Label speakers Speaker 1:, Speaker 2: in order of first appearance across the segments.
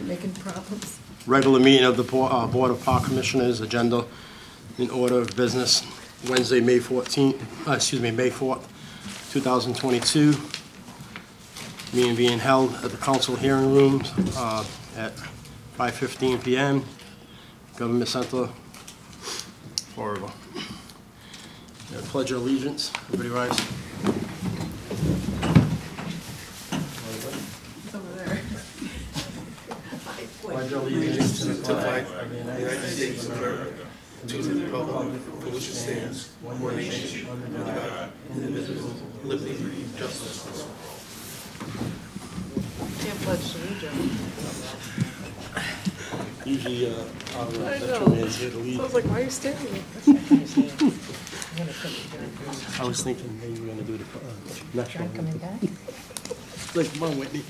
Speaker 1: making problems.
Speaker 2: Regular meeting of the Board of Park Commissioners, agenda in order of business, Wednesday, May 4th, 2022. Meeting being held at the council hearing rooms at 5:15 p.m. Government Center, Florida. Pledge of allegiance. Everybody rise.
Speaker 1: Over there.
Speaker 2: Pledge allegiance to the flag
Speaker 3: of the United States of America, to the republic for which it stands, one nation, under God, indivisible, with liberty and justice for all.
Speaker 1: Can't pledge to lead.
Speaker 2: Usually,
Speaker 1: I
Speaker 2: the
Speaker 1: know.
Speaker 2: veteran is here to
Speaker 1: So I
Speaker 2: lead.
Speaker 1: was like, why are you staring at me?
Speaker 2: I was thinking maybe we're gonna do the next one.
Speaker 1: Coming back?
Speaker 2: Like, come on, Whitney.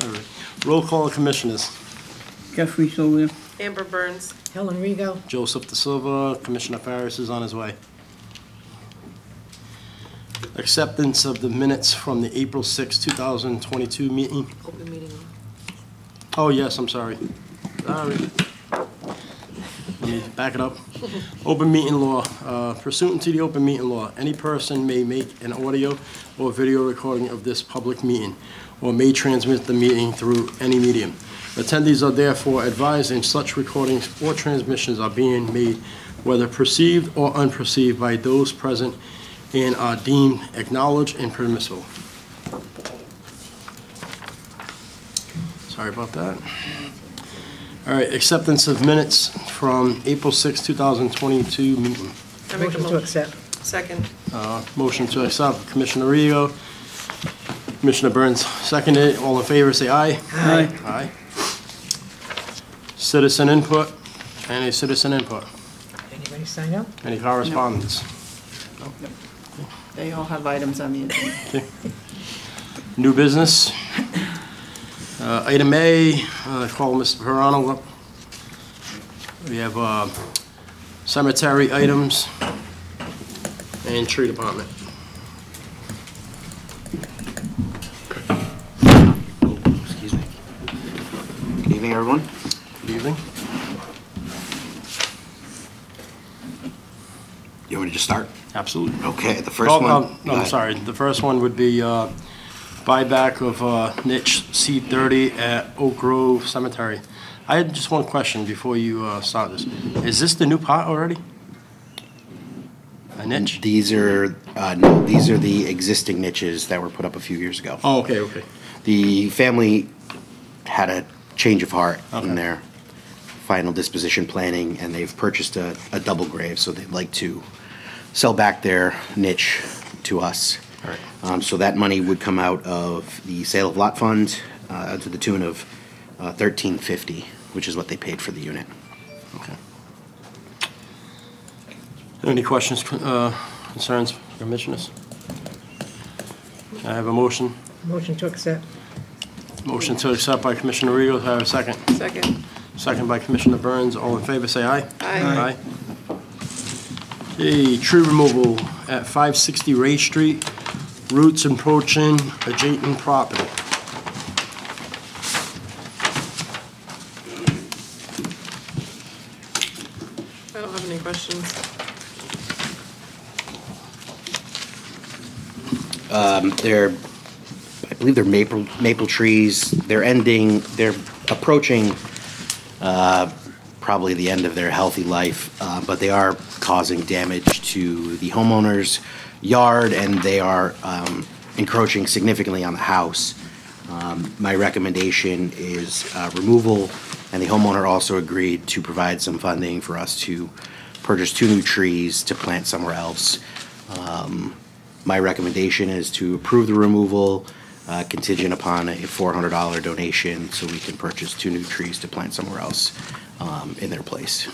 Speaker 2: All right. Roll call of commissioners.
Speaker 4: Jeffrey Sylvia.
Speaker 5: Amber Burns.
Speaker 1: Helen Rigo.
Speaker 2: Joseph De Silva, Commissioner Farris is on his way. Acceptance of the minutes from the April 6, 2022 meeting.
Speaker 5: Open meeting.
Speaker 2: Oh, yes, I'm sorry. Sorry. Let me back it up. Open meeting law. Pursuant to the open meeting law, any person may make an audio or video recording of this public meeting or may transmit the meeting through any medium. Attendees are therefore advised in such recordings or transmissions are being made, whether perceived or unperceived by those present, and are deemed acknowledged and permissible. Sorry about that. All right, acceptance of minutes from April 6, 2022 meeting.
Speaker 5: I make a
Speaker 1: Motion to accept.
Speaker 5: Second.
Speaker 2: Motion to accept, Commissioner Rigo. Commissioner Burns seconded. All in favor, say aye.
Speaker 4: Aye.
Speaker 2: Aye. Citizen input. Any citizen input?
Speaker 1: Anybody sign up?
Speaker 2: Any correspondence?
Speaker 6: They all have items on the agenda.
Speaker 2: Okay. New business. Item A, call Mr. Perano up. We have cemetery items and tree department.
Speaker 7: Excuse me. Good evening, everyone.
Speaker 2: Good evening.
Speaker 7: You want me to just start?
Speaker 2: Absolutely.
Speaker 7: Okay, the first one.
Speaker 2: No, I'm sorry. The first one would be buyback of niche C30 at Oak Grove Cemetery. I had just one question before you start this. Is this the new pot already? A niche?
Speaker 7: These are no, these are the existing niches that were put up a few years ago.
Speaker 2: Oh, okay, okay.
Speaker 7: The family had a change of heart
Speaker 2: Okay.
Speaker 7: in their final disposition planning, and they've purchased a double grave, so they'd like to sell back their niche to us.
Speaker 2: All right.
Speaker 7: So that money would come out of the sale of lot fund to the tune of $1350, which is what they paid for the unit.
Speaker 2: Okay. Any questions, concerns, commissioners? I have a motion.
Speaker 1: Motion to accept.
Speaker 2: Motion to accept by Commissioner Rigo. Do I have a second?
Speaker 5: Second.
Speaker 2: Second by Commissioner Burns. All in favor, say aye.
Speaker 5: Aye.
Speaker 2: Aye. Okay, tree removal at 560 Ray Street, roots encroaching adjacent property.
Speaker 5: I don't have any questions.
Speaker 7: I believe they're maple trees. They're approaching probably the end of their healthy life, but they are causing damage to the homeowner's yard, and they are encroaching significantly on the house. My recommendation is removal, and the homeowner also agreed to provide some funding for us to purchase 2 new trees to plant somewhere else. My recommendation is to approve the removal contingent upon a $400 donation so we can purchase 2 new trees to plant somewhere else in their place.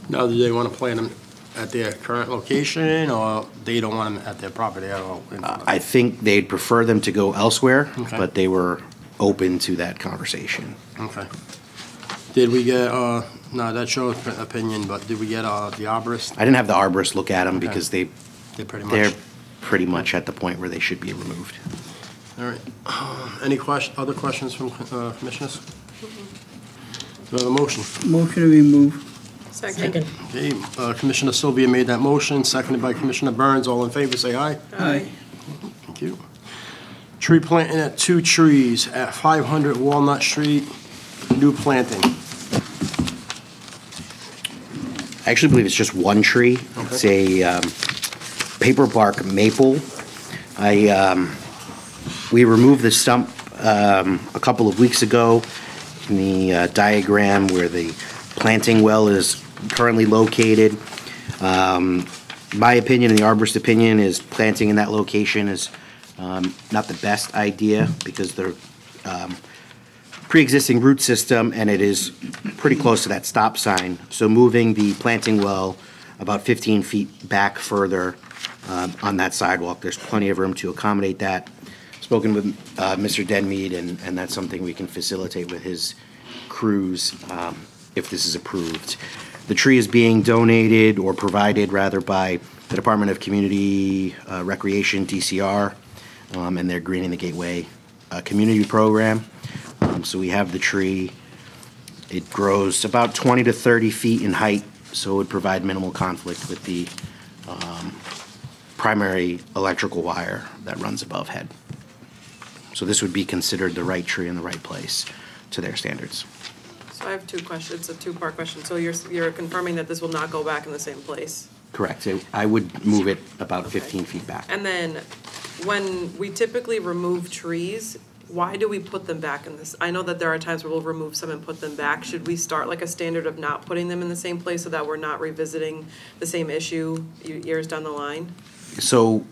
Speaker 2: Now, do they want to plant them at their current location, or they don't want them at their property at all?
Speaker 7: I think they'd prefer them to go elsewhere,
Speaker 2: Okay.
Speaker 7: but they were open to that conversation.
Speaker 2: Okay. Did we get, no, that's your opinion, but did we get the arborist?
Speaker 7: I didn't have the arborist look at them
Speaker 2: Okay.
Speaker 7: because
Speaker 2: They're pretty much.
Speaker 7: they're pretty much at the point where they should be removed.
Speaker 2: All right. Any other questions from commissioners? Do I have a motion?
Speaker 4: Motion to remove.
Speaker 5: Second.
Speaker 2: Okay, Commissioner Sylvia made that motion, seconded by Commissioner Burns. All in favor, say aye.
Speaker 4: Aye.
Speaker 2: Thank you. Tree planting at 2 trees at 500 Walnut Street, new planting.
Speaker 7: I actually believe it's just one tree. It's a paper bark maple. We removed the stump a couple of weeks ago in the diagram where the planting well is currently located. My opinion and the arborist opinion is planting in that location is not the best idea because the pre-existing root system and it is pretty close to that stop sign. So moving the planting well about 15 feet back further on that sidewalk, there's plenty of room to accommodate that. Spoken with Mr. Denmead, and that's something we can facilitate with his crews if this is approved. The tree is being donated or provided rather by the Department of Community Recreation, DCR, and their Greening the Gateway community program. So we have the tree. It grows about 20 to 30 feet in height, so it would provide minimal conflict with the primary electrical wire that runs above head. So this would be considered the right tree in the right place to their standards.
Speaker 5: So I have two questions, a two-part question. So you're confirming that this will not go back in the same place?
Speaker 7: Correct. I would move it about 15 feet back.
Speaker 5: And then when we typically remove trees, why do we put them back in this? I know that there are times where we'll remove some and put them back. Should we start like a standard of not putting them in the same place so that we're not revisiting the same issue years down the line?
Speaker 7: So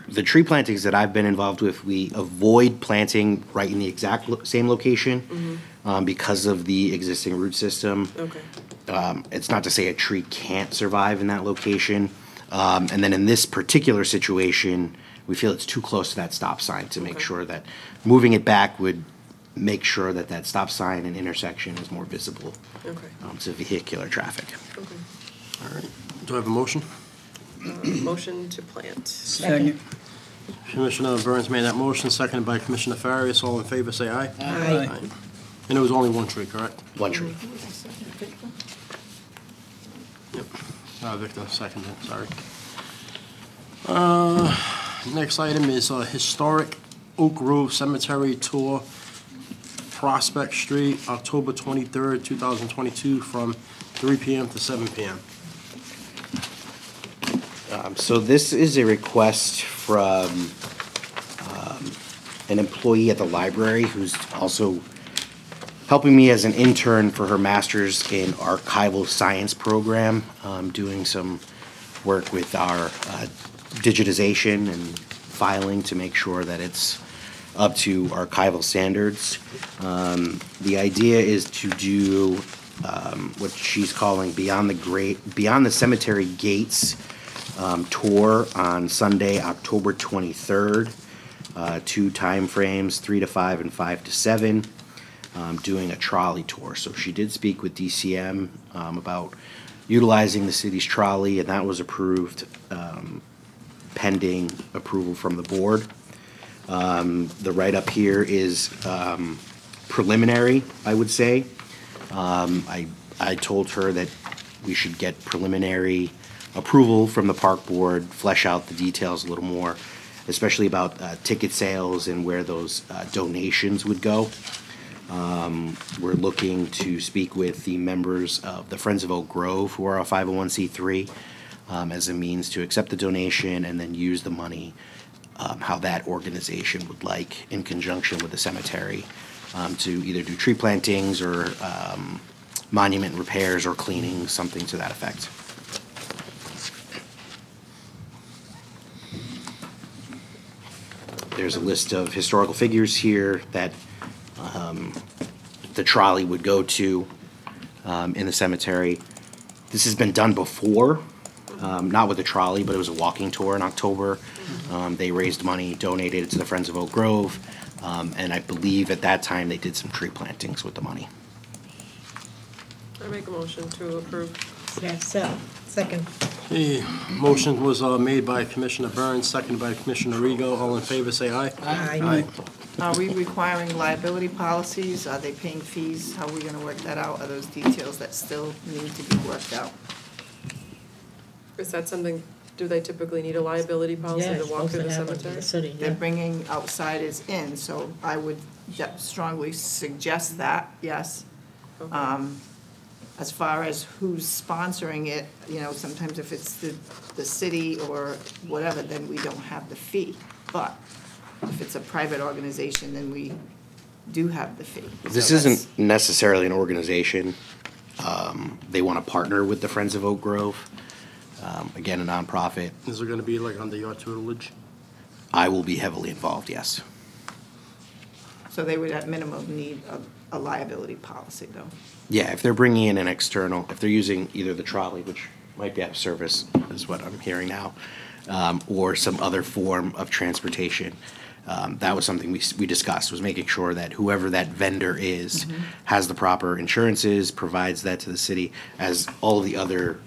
Speaker 7: the tree plantings that I've been involved with, we avoid planting right in the exact same location because of the existing root system.
Speaker 5: Okay.
Speaker 7: It's not to say a tree can't survive in that location. And then in this particular situation, we feel it's too close to that stop sign to make sure that moving it back would make sure that that stop sign and intersection is more visible to vehicular traffic.
Speaker 5: Okay.
Speaker 2: All right. Do I have a motion?
Speaker 5: Motion to plant.
Speaker 4: Second.
Speaker 2: Commissioner Burns made that motion, seconded by Commissioner Farias. All in favor, say aye.
Speaker 1: Aye.
Speaker 2: And it was only one tree, correct?
Speaker 7: One tree.
Speaker 2: Yep. Victor, seconded, sorry. Next item is Historic Oak Grove Cemetery Tour, Prospect Street, October 23rd, 2022, from 3 p.m. to 7 p.m.
Speaker 7: So this is a request from an employee at the library who's also helping me as an intern for her master's in archival science program, doing some work with our digitization and filing to make sure that it's up to archival standards. The idea is to do what she's calling Beyond the Cemetery Gates tour on Sunday, October 23rd. 2 time frames, 3 to 5 and 5 to 7. Doing a trolley tour. So she did speak with DCM about utilizing the city's trolley, and that was approved pending approval from the board. The write-up here is preliminary, I would say. I told her that we should get preliminary approval from the park board, flesh out the details a little more, especially about ticket sales and where those donations would go. We're looking to speak with the members of the Friends of Oak Grove, who are a 501c3, as a means to accept the donation and then use the money how that organization would like in conjunction with the cemetery to either do tree plantings or monument repairs or cleaning, something to that effect. There's a list of historical figures here that the trolley would go to in the cemetery. This has been done before, not with a trolley, but it was a walking tour in October. They raised money, donated it to the Friends of Oak Grove, and I believe at that time they did some tree plantings with the money.
Speaker 5: I make a motion to approve.
Speaker 1: Yes, second.
Speaker 2: Okay, motion was made by Commissioner Burns, seconded by Commissioner Rego. All in favor, say aye.
Speaker 1: Aye.
Speaker 6: Are we requiring liability policies? Are they paying fees? How are we gonna work that out? Are those details that still need to be worked out?
Speaker 5: Is that something, do they typically need a liability policy
Speaker 1: Yeah,
Speaker 5: to
Speaker 1: it's
Speaker 5: walk
Speaker 1: supposed
Speaker 5: through
Speaker 1: to
Speaker 5: the
Speaker 1: have it in
Speaker 5: cemetery?
Speaker 1: the city,
Speaker 6: They're
Speaker 1: yeah.
Speaker 6: bringing outsiders in, so I would strongly suggest that, yes.
Speaker 5: Okay.
Speaker 6: As far as who's sponsoring it, you know, sometimes if it's the city or whatever, then we don't have the fee. But if it's a private organization, then we do have the fee.
Speaker 7: This
Speaker 6: So
Speaker 7: isn't necessarily an organization. They want to partner with the Friends of Oak Grove. Again, a nonprofit.
Speaker 2: Is it gonna be like under your tutelage?
Speaker 7: I will be heavily involved, yes.
Speaker 6: So they would at minimum need a liability policy, though.
Speaker 7: Yeah, if they're bringing in an external, if they're using either the trolley, which might be out of service, is what I'm hearing now, or some other form of transportation. That was something we discussed, was making sure that whoever that vendor is has the proper insurances, provides that to the city, as all of the other,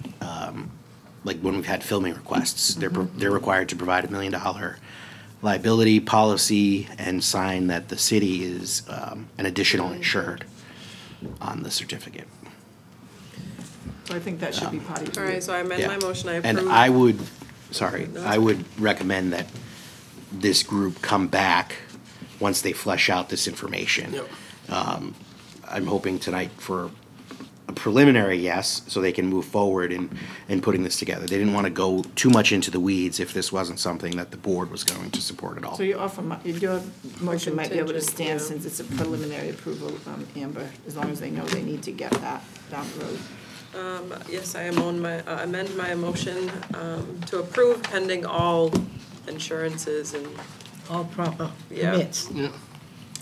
Speaker 7: like when we've had filming requests, they're required to provide $1 million liability policy and sign that the city is an additional insured on the certificate.
Speaker 6: So I think that should be part of
Speaker 5: All
Speaker 6: your.
Speaker 5: right, so I amend
Speaker 7: Yeah.
Speaker 5: my motion, I
Speaker 7: And
Speaker 5: approve.
Speaker 7: I would, sorry,
Speaker 5: No,
Speaker 7: I would recommend that this group come back once they flesh out this information.
Speaker 2: Yep.
Speaker 7: I'm hoping tonight for a preliminary yes, so they can move forward in putting this together. They didn't want to go too much into the weeds if this wasn't something that the board was going to support at all.
Speaker 6: So your motion might be able to
Speaker 5: Contingent,
Speaker 6: stand
Speaker 5: yeah.
Speaker 6: since it's a preliminary approval, Amber, as long as they know they need to get that down the road.
Speaker 5: Yes, I amend my motion to approve pending all insurances and
Speaker 1: All proper
Speaker 5: Yeah.
Speaker 1: permits.
Speaker 2: Yeah.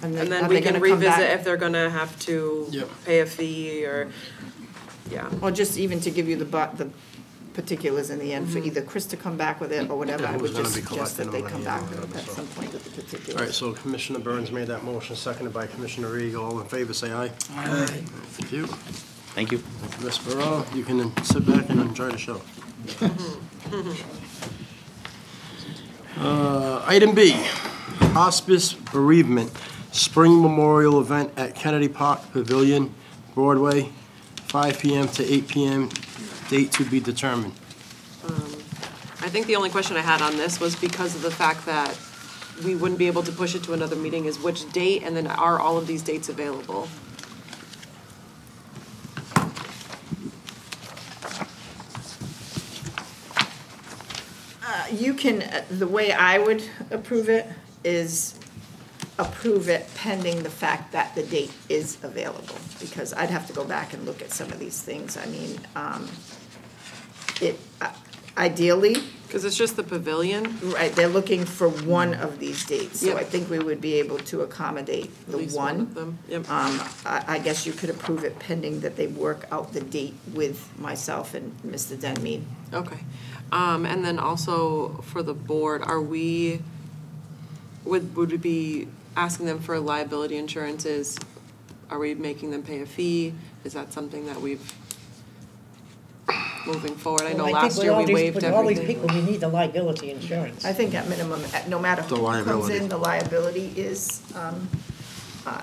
Speaker 5: and
Speaker 6: are
Speaker 5: then
Speaker 6: they
Speaker 5: we can
Speaker 6: gonna come
Speaker 5: revisit
Speaker 6: back?
Speaker 5: if they're gonna have to
Speaker 2: Yep.
Speaker 5: pay a fee or, yeah.
Speaker 6: Or just even to give you the particulars in the end,
Speaker 5: Mm-hmm.
Speaker 6: for either Chris to come back with it or whatever,
Speaker 2: Yeah,
Speaker 6: I
Speaker 2: who's
Speaker 6: would
Speaker 2: gonna
Speaker 6: just
Speaker 2: be
Speaker 6: suggest that they
Speaker 2: collecting
Speaker 6: come
Speaker 2: them
Speaker 6: back
Speaker 2: and
Speaker 6: at
Speaker 2: so.
Speaker 6: some point with the particulars.
Speaker 2: All right, so Commissioner Burns made that motion, seconded by Commissioner Rego. All in favor, say aye.
Speaker 1: Aye.
Speaker 2: Thank you.
Speaker 7: Thank you.
Speaker 2: Ms. Burrell, you can sit back and enjoy the show. Item B, hospice bereavement, spring memorial event at Kennedy Park Pavilion, Broadway, 5 PM to 8 PM, date to be determined.
Speaker 5: I think the only question I had on this was because of the fact that we wouldn't be able to push it to another meeting is which date, and then are all of these dates available?
Speaker 6: You can, the way I would approve it is approve it pending the fact that the date is available, because I'd have to go back and look at some of these things. I mean, ideally,
Speaker 5: Because it's just the pavilion,
Speaker 6: right, they're looking for one of these dates, so
Speaker 5: Yep.
Speaker 6: I think we would be able to accommodate
Speaker 5: at
Speaker 6: the
Speaker 5: least one
Speaker 6: one.
Speaker 5: of them, yep.
Speaker 6: I guess you could approve it pending that they work out the date with myself and Mr. Denmead.
Speaker 5: Okay. And then also for the board, are we, would we be asking them for liability insurances? Are we making them pay a fee? Is that something that we've, moving forward? I know
Speaker 1: Well,
Speaker 5: last year we waived
Speaker 1: With all these
Speaker 5: everything.
Speaker 1: people, we need the liability insurance.
Speaker 6: I think at minimum, no matter
Speaker 2: The
Speaker 6: who comes
Speaker 2: liability.
Speaker 6: in, the liability is,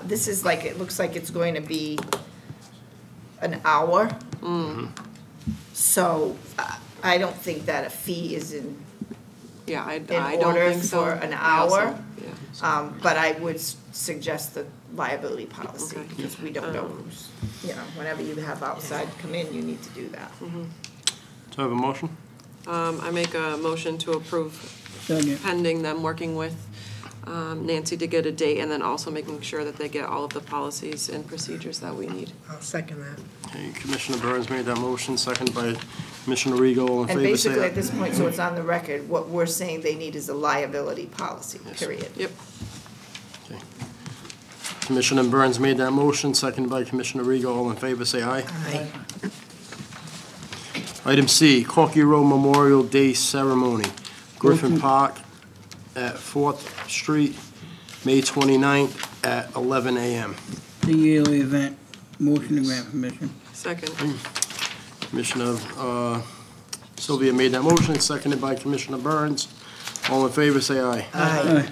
Speaker 6: this is like, it looks like it's going to be an hour. So I don't think that a fee is in
Speaker 5: Yeah, I
Speaker 6: in
Speaker 5: don't
Speaker 6: order
Speaker 5: think so.
Speaker 6: for an
Speaker 5: I also-
Speaker 6: hour.
Speaker 5: Yeah.
Speaker 6: But I would suggest the liability policy,
Speaker 5: Okay.
Speaker 6: because we don't know who's, you know, whenever you have outside come in, you need to do that.
Speaker 2: Do I have a motion?
Speaker 5: I make a motion to approve
Speaker 4: Second.
Speaker 5: pending them working with Nancy to get a date, and then also making sure that they get all of the policies and procedures that we need.
Speaker 1: I'll second that.
Speaker 2: Okay, Commissioner Burns made that motion, seconded by Commissioner Rego. All in
Speaker 6: And
Speaker 2: favor, say
Speaker 6: basically,
Speaker 2: aye.
Speaker 6: at this point, so it's on the record, what we're saying they need is a liability policy, period.
Speaker 5: Yep.
Speaker 2: Okay. Commissioner Burns made that motion, seconded by Commissioner Rego. All in favor, say aye.
Speaker 1: Aye.
Speaker 2: Item C, Corky Road Memorial Day Ceremony, Griffin Park at 4th Street, May 29th at 11 a.m.
Speaker 4: The yearly event, motion to grant permission.
Speaker 5: Second.
Speaker 2: Commissioner Sylvia made that motion, seconded by Commissioner Burns. All in favor, say aye.
Speaker 1: Aye.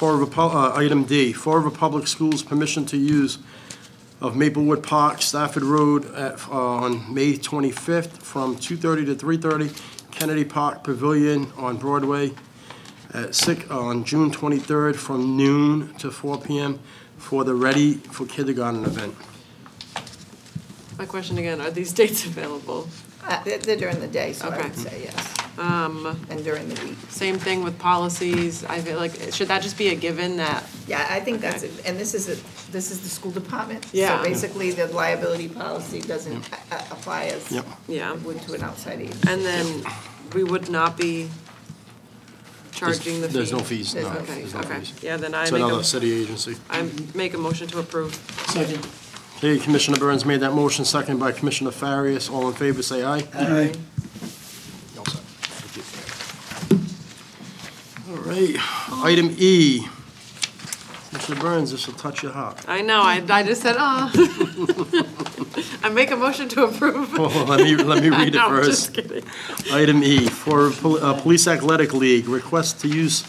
Speaker 2: Item D, Fall River Public Schools permission to use of Maplewood Park, Stafford Road on May 25th from 2:30 to 3:30, Kennedy Park Pavilion on Broadway on June 23rd from noon to 4 p.m. for the Ready for Kindergarten event.
Speaker 5: My question again, are these dates available?
Speaker 6: They're during the day, so I
Speaker 5: Okay.
Speaker 6: would say yes.
Speaker 5: Um,
Speaker 6: And during the week.
Speaker 5: Same thing with policies. I feel like, should that just be a given that,
Speaker 6: Yeah, I think that's
Speaker 5: Okay.
Speaker 6: it. And this is the school department.
Speaker 5: Yeah.
Speaker 6: So basically, the liability policy doesn't apply as
Speaker 2: Yep.
Speaker 5: yeah.
Speaker 6: it would to an outside agency.
Speaker 5: And then we would not be charging the fee?
Speaker 2: There's no fees, no.
Speaker 6: There's no
Speaker 5: Okay,
Speaker 2: There's no
Speaker 5: okay.
Speaker 2: fees.
Speaker 5: Yeah, then
Speaker 2: It's another city agency.
Speaker 5: I make a motion to approve.
Speaker 4: Second.
Speaker 2: Okay, Commissioner Burns made that motion, seconded by Commissioner Farias. All in favor, say aye.
Speaker 4: Aye.
Speaker 2: All set. Thank you. All right, item E. Commissioner Burns, this will touch your heart.
Speaker 5: I know, I just said, oh. I make a motion to approve.
Speaker 2: Well, let me read it
Speaker 5: No, I'm
Speaker 2: first.
Speaker 5: just kidding.
Speaker 2: Item E, for Police Athletic League, request to use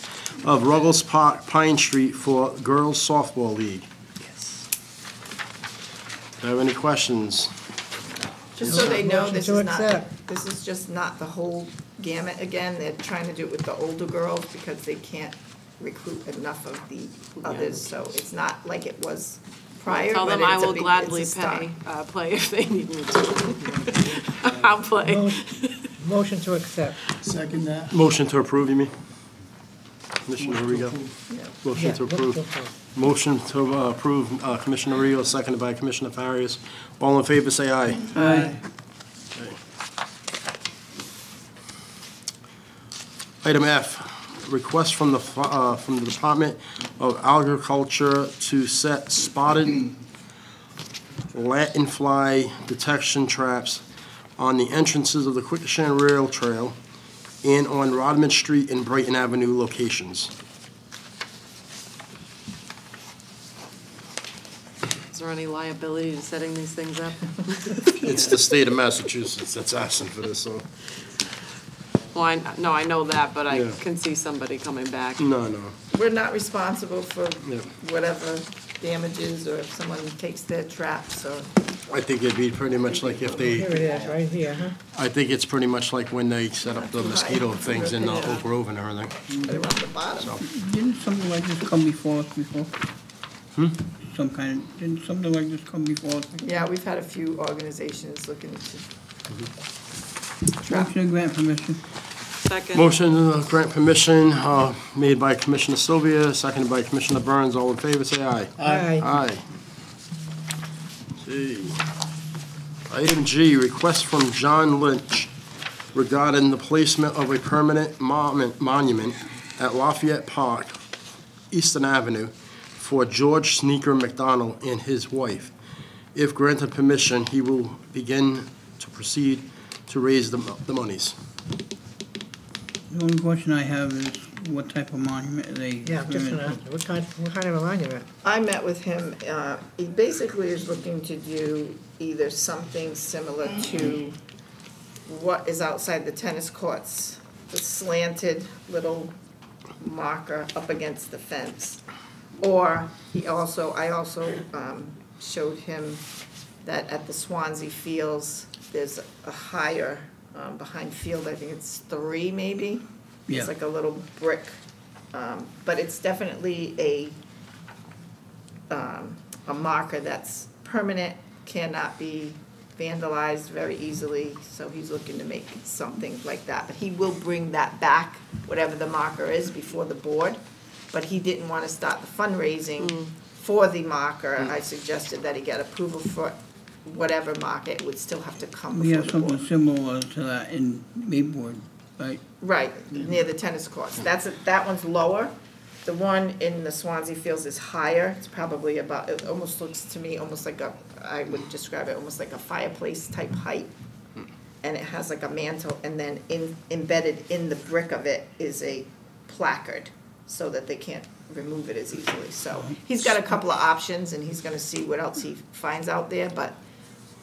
Speaker 2: of Ruggles Park, Pine Street for Girls Softball League. Do you have any questions?
Speaker 6: Just so they know,
Speaker 1: Motion
Speaker 6: this
Speaker 1: to
Speaker 6: is not,
Speaker 1: accept.
Speaker 6: this is just not the whole gamut again. They're trying to do it with the older girls because they can't recruit enough of the others. So it's not like it was prior,
Speaker 5: Tell
Speaker 6: but
Speaker 5: them I
Speaker 6: it's a
Speaker 5: will
Speaker 6: big-
Speaker 5: gladly
Speaker 6: it's a start.
Speaker 5: play if they need me to. I'll play.
Speaker 1: Motion to accept.
Speaker 4: Second that.
Speaker 2: Motion to approve, you mean? Commissioner Rigo.
Speaker 6: Yeah.
Speaker 2: Motion to approve. Motion to approve, Commissioner Rio, seconded by Commissioner Farias. All in favor, say aye.
Speaker 4: Aye.
Speaker 2: Item F, request from the Department of Agriculture to set spotted Latin-fly detection traps on the entrances of the Quikasham Rail Trail and on Rodman Street and Brighton Avenue locations.
Speaker 5: Is there any liability to setting these things up?
Speaker 2: It's the state of Massachusetts that's asking for this, so,
Speaker 5: Well, I know that, but I
Speaker 2: Yeah.
Speaker 5: can see somebody coming back.
Speaker 2: no.
Speaker 6: We're not responsible for
Speaker 2: Yeah.
Speaker 6: whatever damages or if someone takes their traps or.
Speaker 2: I think it'd be pretty much like if
Speaker 1: Here it
Speaker 2: they,
Speaker 1: is, right here, huh?
Speaker 2: I think it's pretty much like when they set up the mosquito things in Oak Grove and everything.
Speaker 6: Put it around the bottom.
Speaker 4: Didn't something like this come before us before? Didn't something like this come before us?
Speaker 6: Yeah, we've had a few organizations looking to trap.
Speaker 4: Motion to grant permission.
Speaker 5: Second.
Speaker 2: Motion to grant permission, made by Commissioner Sylvia, seconded by Commissioner Burns. All in favor, say aye.
Speaker 1: Aye.
Speaker 2: Aye. G. Item G, request from John Lynch regarding the placement of a permanent monument at Lafayette Park, Eastern Avenue, for George Sneaker McDonald and his wife. If granted permission, he will begin to proceed to raise the monies.
Speaker 4: The only question I have is what type of monument are they?
Speaker 1: Yeah, just gonna, what kind of a monument?
Speaker 6: I met with him, he basically is looking to do either something similar to what is outside the tennis courts, the slanted little marker up against the fence. Or I also showed him that at the Swansea Fields, there's a higher, behind field, I think it's 3 maybe.
Speaker 4: Yeah.
Speaker 6: It's like a little brick, but it's definitely a marker that's permanent, cannot be vandalized very easily, so he's looking to make something like that. But he will bring that back, whatever the marker is, before the board. But he didn't want to start the fundraising for the marker. I suggested that he get approval for whatever marker, it would still have to come
Speaker 4: We
Speaker 6: before
Speaker 4: have
Speaker 6: the
Speaker 4: something
Speaker 6: board.
Speaker 4: similar to that in Maywood, right?
Speaker 6: Right, near the tennis courts. That one's lower. The one in the Swansea Fields is higher. It's probably about, it almost looks to me almost like I would describe it almost like a fireplace type height. And it has like a mantle, and then embedded in the brick of it is a placard, so that they can't remove it as easily. So he's got a couple of options, and he's gonna see what else he finds out there, but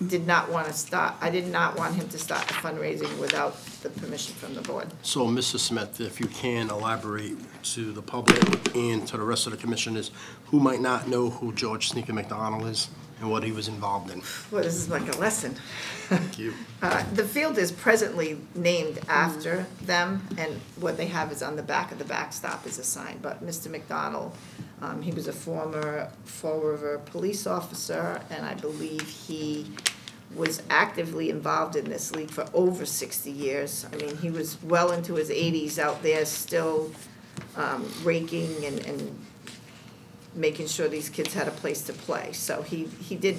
Speaker 6: did not want to start, I did not want him to start the fundraising without the permission from the board.
Speaker 2: So, Mr. Smith, if you can elaborate to the public and to the rest of the commissioners who might not know who George Sneaker McDonald is and what he was involved in.
Speaker 6: Well, this is like a lesson.
Speaker 2: Thank you.
Speaker 6: The field is presently named after them, and what they have is on the back of the backstop is a sign. But Mr. McDonald, he was a former Fall River police officer, and I believe he was actively involved in this league for over 60 years. I mean, he was well into his 80s out there, still raking and making sure these kids had a place to play. So he did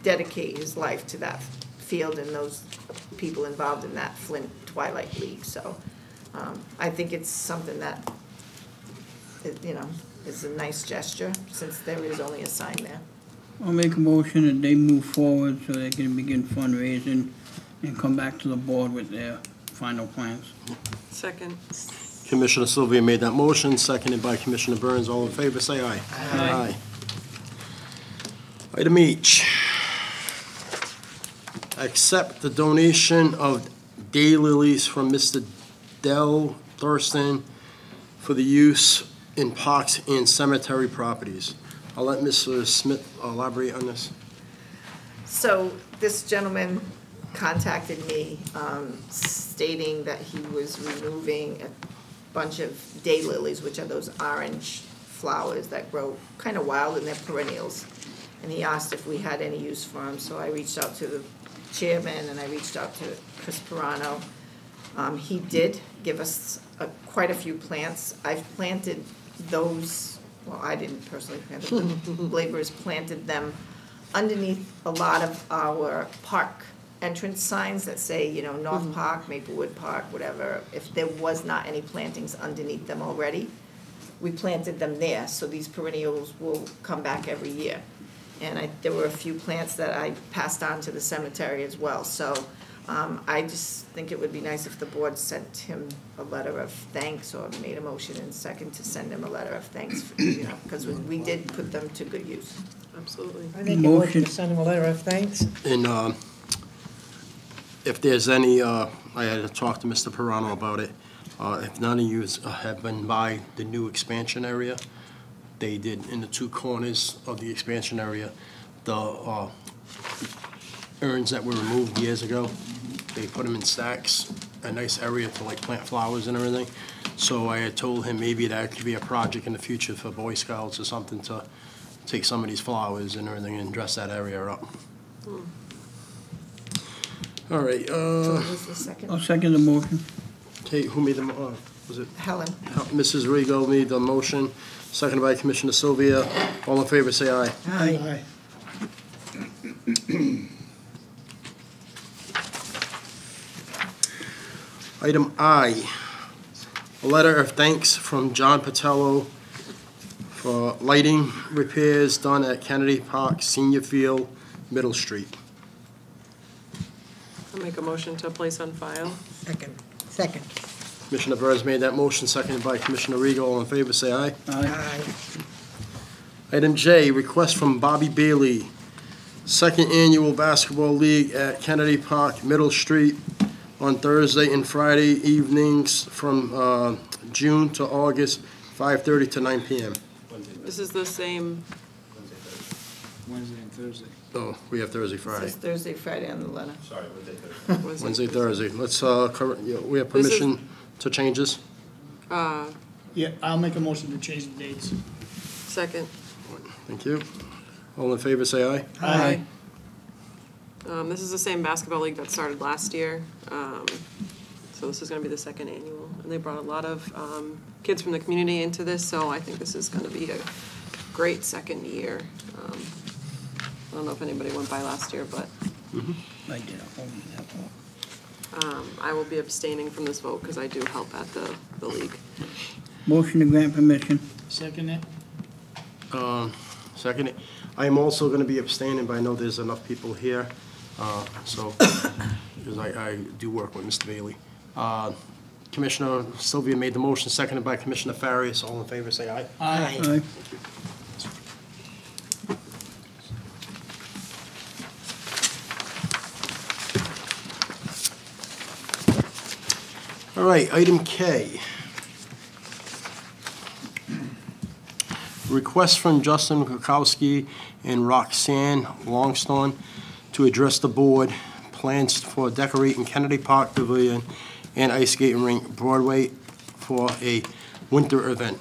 Speaker 6: dedicate his life to that field and those people involved in that Flint Twilight League. So I think it's something that, is a nice gesture, since there is only a sign there.
Speaker 4: I'll make a motion that they move forward so they can begin fundraising and come back to the board with their final plans.
Speaker 5: Second.
Speaker 2: Commissioner Sylvia made that motion, seconded by Commissioner Burns. All in favor, say aye.
Speaker 4: Aye.
Speaker 2: Item H. Accept the donation of daylilies from Mr. Del Thurston for the use in parks and cemetery properties. I'll let Mr. Smith elaborate on this.
Speaker 6: So this gentleman contacted me stating that he was removing a bunch of daylilies, which are those orange flowers that grow kind of wild and they're perennials. And he asked if we had any use for them, so I reached out to the chairman and I reached out to Chris Pirano. He did give us quite a few plants. I've planted those, well, I didn't personally plant them, the laborers planted them underneath a lot of our park entrance signs that say, North Park, Maplewood Park, whatever. If there was not any plantings underneath them already, we planted them there, so these perennials will come back every year. And there were a few plants that I passed on to the cemetery as well. So I just think it would be nice if the board sent him a letter of thanks or made a motion and second to send him a letter of thanks, because we did put them to good use.
Speaker 5: Absolutely.
Speaker 1: I make a motion to send him a letter of thanks.
Speaker 2: And if there's any, I had to talk to Mr. Pirano about it. If none of you have been by the new expansion area, they did in the two corners of the expansion area, the urns that were removed years ago, they put them in stacks, a nice area to plant flowers and everything. So I had told him maybe that could be a project in the future for Boy Scouts or something to take some of these flowers and everything and dress that area up. All right,
Speaker 6: So who's the second?
Speaker 4: I'll second the motion.
Speaker 2: Kate, who made the, was it?
Speaker 6: Helen.
Speaker 2: Mrs. Rigo made the motion, seconded by Commissioner Sylvia. All in favor, say aye.
Speaker 1: Aye.
Speaker 2: Item I, a letter of thanks from John Patello for lighting repairs done at Kennedy Park Senior Field, Middle Street.
Speaker 5: I'll make a motion to place on file.
Speaker 1: Second.
Speaker 2: Commissioner Burns made that motion, seconded by Commissioner Rigo. All in favor, say aye.
Speaker 1: Aye.
Speaker 2: Item J, request from Bobby Bailey, Second Annual Basketball League at Kennedy Park, Middle Street, on Thursday and Friday evenings from June to August, 5:30 to 9 p.m.
Speaker 5: This is the same,
Speaker 8: Wednesday and Thursday.
Speaker 2: Oh, we have Thursday,
Speaker 6: It
Speaker 2: Friday.
Speaker 6: says Thursday, Friday on the letter.
Speaker 5: was it?
Speaker 2: Wednesday, Thursday. Let's, we have permission to change this?
Speaker 8: Yeah, I'll make a motion to change the dates.
Speaker 5: Second.
Speaker 2: Thank you. All in favor, say aye.
Speaker 8: Aye.
Speaker 5: This is the same basketball league that started last year. So this is gonna be the second annual. And they brought a lot of kids from the community into this, so I think this is gonna be a great second year. I don't know if anybody went by last year, but
Speaker 4: I did a whole that one.
Speaker 5: I will be abstaining from this vote because I do help at the league.
Speaker 4: Motion to grant permission.
Speaker 8: Second it?
Speaker 2: Second, I am also going to be abstaining, but I know there's enough people here, so, because I do work with Mr. Bailey. Commissioner Sylvia made the motion, seconded by Commissioner Farias. All in favor, say aye.
Speaker 4: Aye.
Speaker 2: All right, item K. Request from Justin Kukowski and Roxanne Longstone to address the board plans for decorating Kennedy Park Pavilion and ice skating rink Broadway for a winter event.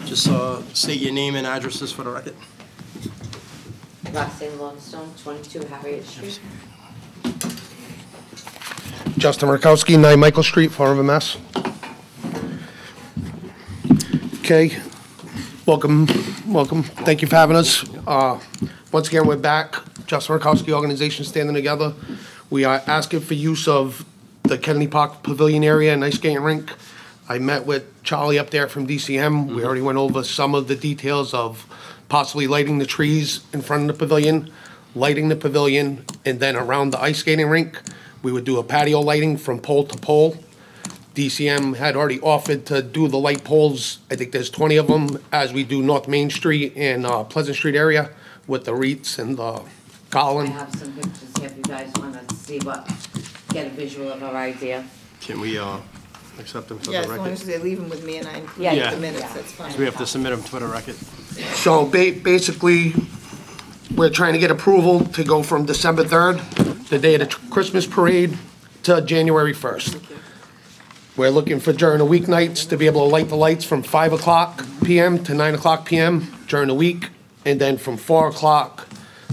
Speaker 2: Just state your name and addresses for the record.
Speaker 9: Roxanne Longstone, 22 Harriet Street.
Speaker 3: Justin Rakowski, 9 Michael Street, Fall River, Mass. Okay, welcome. Thank you for having us. Once again, we're back. Justin Rakowski Organization standing together. We are asking for use of the Kennedy Park Pavilion area and ice skating rink. I met with Charlie up there from DCM. We already went over some of the details of possibly lighting the trees in front of the pavilion, and then around the ice skating rink, we would do a patio lighting from pole to pole. DCM had already offered to do the light poles. I think there's 20 of them, as we do North Main Street and Pleasant Street area with the wreaths and the
Speaker 9: I
Speaker 3: garland.
Speaker 9: have some pictures here if you guys want to see get a visual of our idea.
Speaker 2: Can we accept them for
Speaker 6: Yeah,
Speaker 2: the
Speaker 6: as long as
Speaker 2: record?
Speaker 6: they leave them with me and I include
Speaker 9: Yeah.
Speaker 6: the minutes, that's fine.
Speaker 2: So we have to submit them for the record.
Speaker 3: So basically, we're trying to get approval to go from December 3rd, the day of the Christmas parade, to January 1st. We're looking for during the weeknights to be able to light the lights from 5 o'clock PM to 9 o'clock PM during the week, and then from 4 o'clock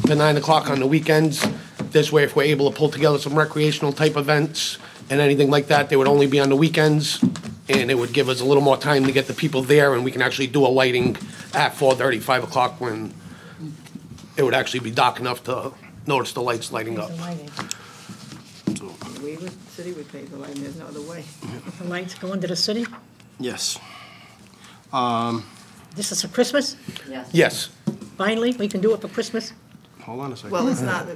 Speaker 3: to 9 o'clock on the weekends. This way, if we're able to pull together some recreational type events and anything like that, they would only be on the weekends, and it would give us a little more time to get the people there, and we can actually do a lighting at 4:30, 5 o'clock, when it would actually be dark enough to notice the lights lighting up.
Speaker 6: We would, city would pay the light, there's no other way.
Speaker 1: The lights go into the city?
Speaker 2: Yes.
Speaker 1: This is for Christmas?
Speaker 9: Yes.
Speaker 3: Yes.
Speaker 1: Finally, we can do it for Christmas?
Speaker 2: Hold on a second.
Speaker 6: Well, it's not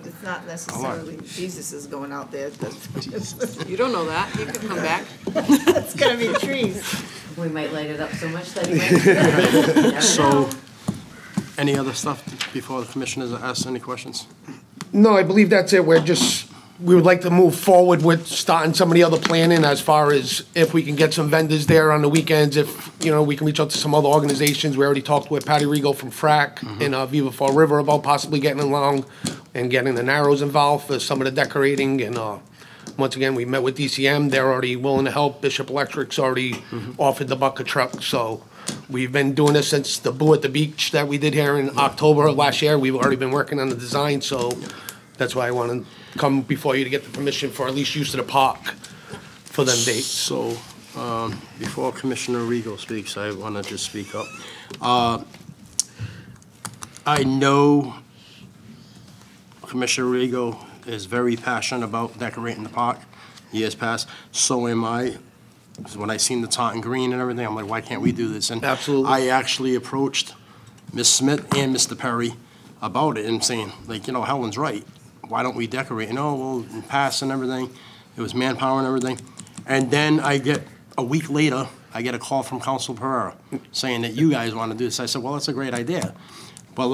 Speaker 6: necessarily Jesus is going out there,
Speaker 5: You don't know that, you can come back.
Speaker 6: it's gonna be trees.
Speaker 9: We might light it up so much that you might. Never
Speaker 2: So,
Speaker 9: know.
Speaker 2: any other stuff before the commissioners ask any questions?
Speaker 3: No, I believe that's it. We would like to move forward with starting some of the other planning as far as if we can get some vendors there on the weekends, if, we can reach out to some other organizations. We already talked with Patty Regal from FRAC and Viva Fall River about possibly getting along and getting the Narrows involved for some of the decorating. And once again, we met with DCM. They're already willing to help. Bishop Electric's already offered the bucket truck. So we've been doing this since the Blue at the Beach that we did here in October of last year. We've already been working on the design, so that's why I want to come before you to get the permission for at least use of the park for them dates.
Speaker 2: So, before Commissioner Regal speaks, I want to just speak up. I know Commissioner Regal is very passionate about decorating the park, years past. So am I. 'Cause when I seen the Taunton Green and everything, I'm like, why can't we do this? And
Speaker 3: Absolutely.
Speaker 2: I actually approached Ms. Smith and Mr. Perry about it and saying, like, Helen's right. Why don't we decorate? Well, in pass and everything, it was manpower and everything. And then a week later, I get a call from Council Pereira saying that you guys want to do this. I said, well, that's a great idea. But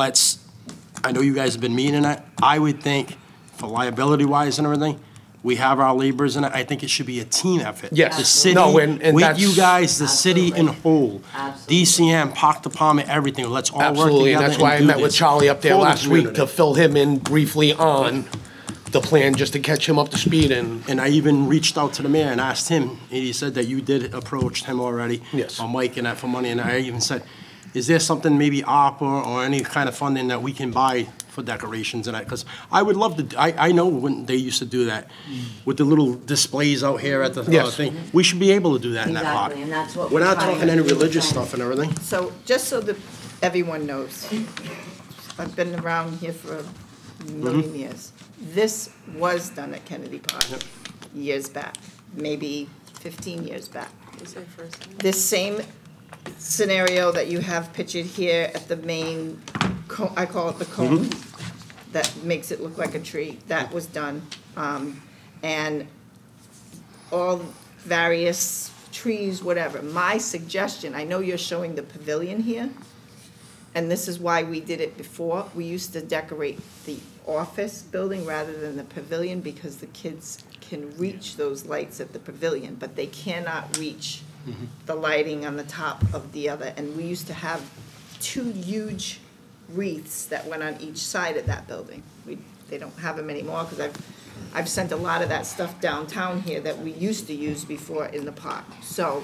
Speaker 2: I know you guys have been meeting it. I would think, for liability-wise and everything, we have our laborers in it. I think it should be a team effort.
Speaker 3: Yes.
Speaker 2: The city,
Speaker 3: No, and
Speaker 2: with
Speaker 3: that's-
Speaker 2: you guys, the city in whole.
Speaker 9: Absolutely.
Speaker 2: DCM, Park Department, everything. Let's all work together
Speaker 3: Absolutely, and that's why I
Speaker 2: do
Speaker 3: met with
Speaker 2: this
Speaker 3: Charlie up there
Speaker 2: for the
Speaker 3: last week
Speaker 2: community.
Speaker 3: to fill him in briefly on the plan, just to catch him up to speed. And
Speaker 2: And I even reached out to the mayor and asked him, and he said that you did approach him already.
Speaker 3: Yes.
Speaker 2: Or Mike and that for money, and I even said, is there something, maybe ARPA or any kind of funding that we can buy for decorations and that? Because I would love to, I know when they used to do that with the little displays out here at the
Speaker 3: Yes.
Speaker 2: thing. We should be able to do that in that park.
Speaker 9: Exactly, and that's what
Speaker 2: We're
Speaker 9: we're
Speaker 2: not
Speaker 9: trying
Speaker 2: talking
Speaker 9: to
Speaker 2: any
Speaker 9: do.
Speaker 2: religious stuff and everything.
Speaker 6: So, just so that everyone knows, I've been around here for a million years. This was done at Kennedy Park years back, maybe 15 years back.
Speaker 5: You say first.
Speaker 6: This same scenario that you have pictured here at the main, I call it the cone, that makes it look like a tree, that was done. And all various trees, whatever. My suggestion, I know you're showing the pavilion here, and this is why we did it before, we used to decorate the office building rather than the pavilion, because the kids can reach those lights at the pavilion, but they cannot reach the lighting on the top of the other. And we used to have 2 huge wreaths that went on each side of that building. They don't have them anymore, because I've sent a lot of that stuff downtown here that we used to use before in the park. So,